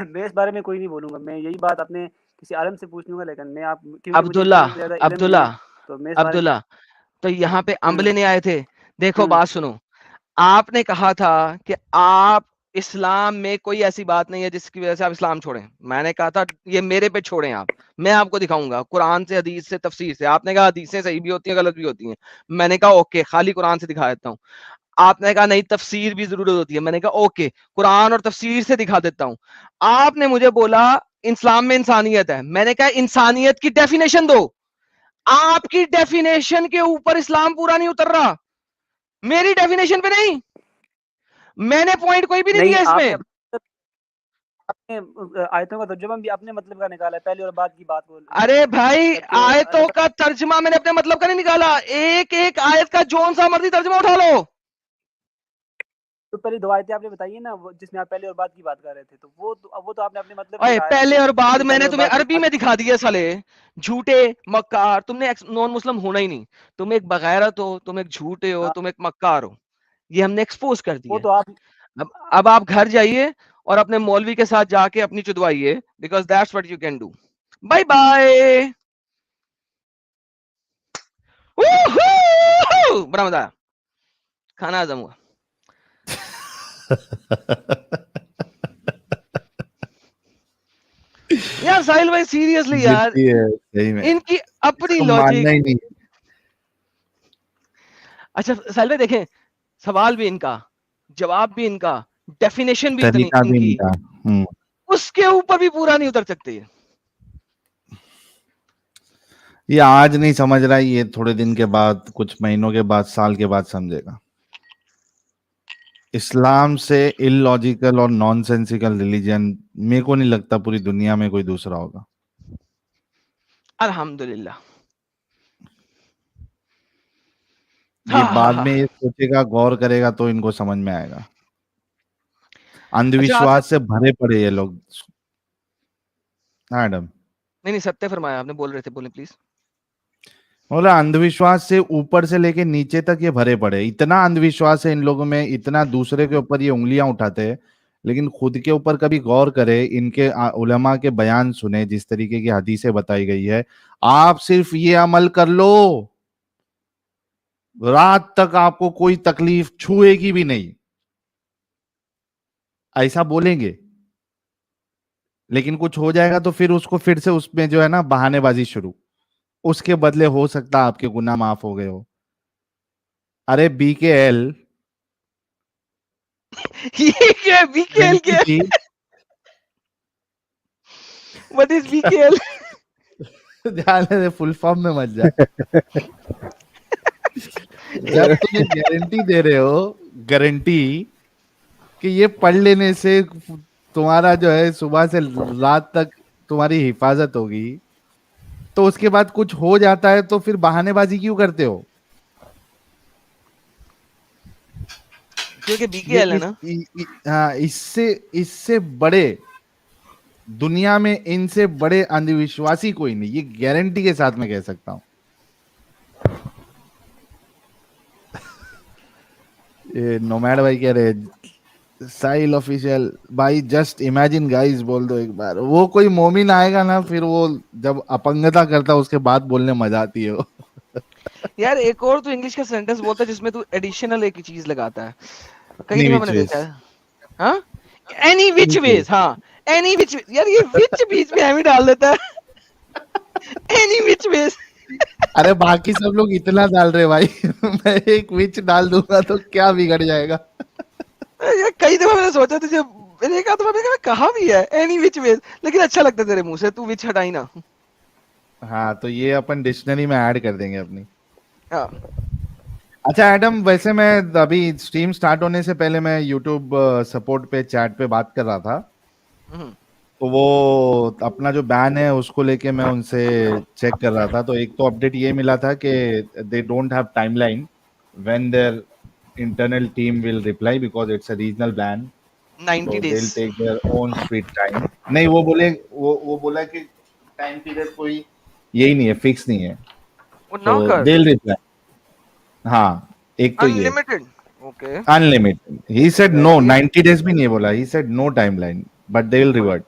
میں اس بارے میں کوئی نہیں بولوں گا. میں یہی بات اپنے کسی عالم سے پوچھ لوں گا, لیکن میں آپ کیونکہ مجھے عبداللہ اتنا زیادہ علم نہیں ہے, تو میں اس بارے میں عبداللہ تو یہاں پہ امب لینے آئے تھے. دیکھو ہوں. بات سنو, آپ نے کہا تھا کہ آپ اسلام میں کوئی ایسی بات نہیں ہے جس کی وجہ سے آپ اسلام چھوڑیں. میں نے کہا تھا یہ میرے پہ چھوڑیں آپ, میں آپ کو دکھاؤں گا قرآن سے, حدیث سے, تفسیر سے. آپ نے کہا حدیثیں صحیح بھی ہوتی ہیں, غلط بھی ہوتی ہیں. میں نے کہا اوکے, خالی قرآن سے دکھا دیتا ہوں. آپ نے کہا نہیں تفسیر بھی ضرورت ہوتی ہے. میں نے کہا اوکے, قرآن اور تفسیر سے دکھا دیتا ہوں. آپ نے مجھے بولا اسلام میں انسانیت ہے. میں نے کہا انسانیت کی ڈیفینیشن دو. آپ کی ڈیفینیشن کے اوپر اسلام پورا نہیں اتر رہا, میری ڈیفینیشن پہ نہیں. میں نے پوائنٹ کوئی بھی نہیں دیا اس آپ میں. نے اپنے آیتوں کا ترجمہ بھی اپنے مطلب کا نکالا ہے, پہلے اور بعد کی بات کو. ارے بھائی جبکہ اللہ آیتوں کا ترجمہ میں نے اپنے مطلب کا نہیں نکالا. ایک ایک آیت کا جون سا مرضی ترجمہ اٹھا لو. تو پہلی دو آیتیں آپ نے بتائی نا, جس میں آپ پہلے اور بعد کی بات کر رہے تھے, تو وہ تو آپ نے اپنے مطلب سے اوے اٹھایا نا پہلے اور بعد کہ میں پہلے نے اور تمہیں بعد کی عربی بات. میں دکھا دیا سالے. جھوٹے مکار, تم نے نان مسلم ہونا ہی نہیں. تم ایک بغیرت ہو, تم ایک جھوٹے ہو, ہاں, تم ایک مکار ہو. یہ ہم نے ایکسپوز کر وہ دیا. تو آپ اب آپ گھر جائیے اور اپنے مولوی کے ساتھ جا کے اپنی چدوائیے, because that's what you can do. Bye bye. بڑا مزہ آیا, کھانا ہضم ہوا. یار ساحل بھائی سیریسلی یار, جدی ہے صحیح میں, ان کی اپنی اس کو لاجک. ماننا ہی نہیں. اچھا ساحل بھائی دیکھیں, سوال بھی ان کا, جواب بھی ان کا, ڈیفینیشن بھی اتنی طریقہ ان بھی کی, نہیں تھا. اس کے اوپر بھی پورا نہیں اتر سکتے. یہ آج نہیں سمجھ رہا, یہ تھوڑے دن کے بعد, کچھ مہینوں کے بعد, سال کے بعد سمجھے گا. اسلام سے ان لاجیکل اور نان سینسیکل ریلیجن میرے کو نہیں لگتا پوری دنیا میں کوئی دوسرا ہوگا. الحمدللہ. یہ بعد میں یہ سوچے گا, غور کرے گا تو ان کو سمجھ میں آئے گا. اندھ وشواس سے بھرے پڑے یہ لوگ. ہاں ایڈم, نہیں ستیہ فرمایا آپ نے, بول رہے تھے, بولیں پلیز. بولا اندھ وشواس سے اوپر سے لے کے نیچے تک یہ بھرے پڑے. اتنا اندھ وشواس ہے ان لوگوں میں, اتنا دوسرے کے اوپر یہ انگلیاں اٹھاتے ہیں, لیکن خود کے اوپر کبھی غور کرے, ان کے علماء کے بیان سنے, جس طریقے کی حدیثیں بتائی گئی ہے. آپ صرف یہ عمل کر لو, رات تک آپ کو کوئی تکلیف چھوئے گی بھی نہیں. ایسا بولیں گے, لیکن کچھ ہو جائے گا تو پھر اس کو پھر سے اس میں جو ہے نا بہانے بازی شروع. اس کے بدلے ہو سکتا آپ کے گناہ معاف ہو گئے ہو. ارے بی کے ایل یہ کیا بی کے ایل کیا, what is BKL? Full form میں مت جا. جب تمہیں گارنٹی دے رہے ہو, گارنٹی کہ یہ پڑھ لینے سے تمہارا جو ہے صبح سے رات تک تمہاری حفاظت ہوگی, تو اس کے بعد کچھ ہو جاتا ہے تو پھر بہانے بازی کیوں کرتے ہو؟ کیونکہ BKL ہے نا. ہاں, اس سے بڑے دنیا میں, ان سے بڑے اندھ وشواسی کوئی نہیں, یہ گارنٹی کے ساتھ میں کہہ سکتا ہوں. یہ نومیڈ بھائی کہہ رہے ساحل آفیشیل بھائی, جسٹ امیجن گائز بول دو ایک بار. وہ کوئی مومن آئے گا نا, پھر وہ جب اپنگتا کرتا اس کے بعد بولنے مزہ آتی ہے. یار ایک اور تو انگلش کا سینٹنس بولتا ہے جس میں تو ایڈیشنل ایک چیز لگاتا ہے, کئی Any دفعہ میں which نے ways. دیکھا ہے. ہاں, اینی وچ ویز. ہاں اینی وچ, یار یہ وچ بیچ میں ہمیں ڈال دیتا ہے. اینی وچ ویز. ارے باقی سب لوگ اتنا ڈال رہے بھائی, میں ایک وچ ڈال دوں گا تو کیا بگڑ جائے گا. کئی دفعہ میں نے سوچا تھا, جب میں نے ایک دفعہ میں کہا بھی ہے اینی وچ ویز, لیکن اچھا لگتا ہے تیرے منہ سے, تو وچ ہٹائی نا. ہاں, تو یہ اپن ڈکشنری میں ایڈ کر دیں گے اپنی. ہاں اچھا ایڈم, ویسے میں ابھی اسٹریم سٹارٹ ہونے سے پہلے میں یوٹیوب سپورٹ پہ چیٹ پہ بات کر رہا تھا, تو وہ اپنا جو بین ہے اس کو لے کے میں ان سے چیک کر رہا تھا. تو ایک تو اپڈیٹ یہ ملا تھا کہ they don't have timeline when there internal team will reply because it's a regional ban, 90 so days. they'll take their own sweet time. نہیں, وہ بولا کہ ٹائم پیریڈ کوئی یہی نہیں ہے, فکس نہیں ہے, نہ so کر they'll reply. ہاں, ایک تو یہ unlimited. Okay unlimited. He said no, 90 days بھی نہیں بولا, he said no timeline, but they will revert.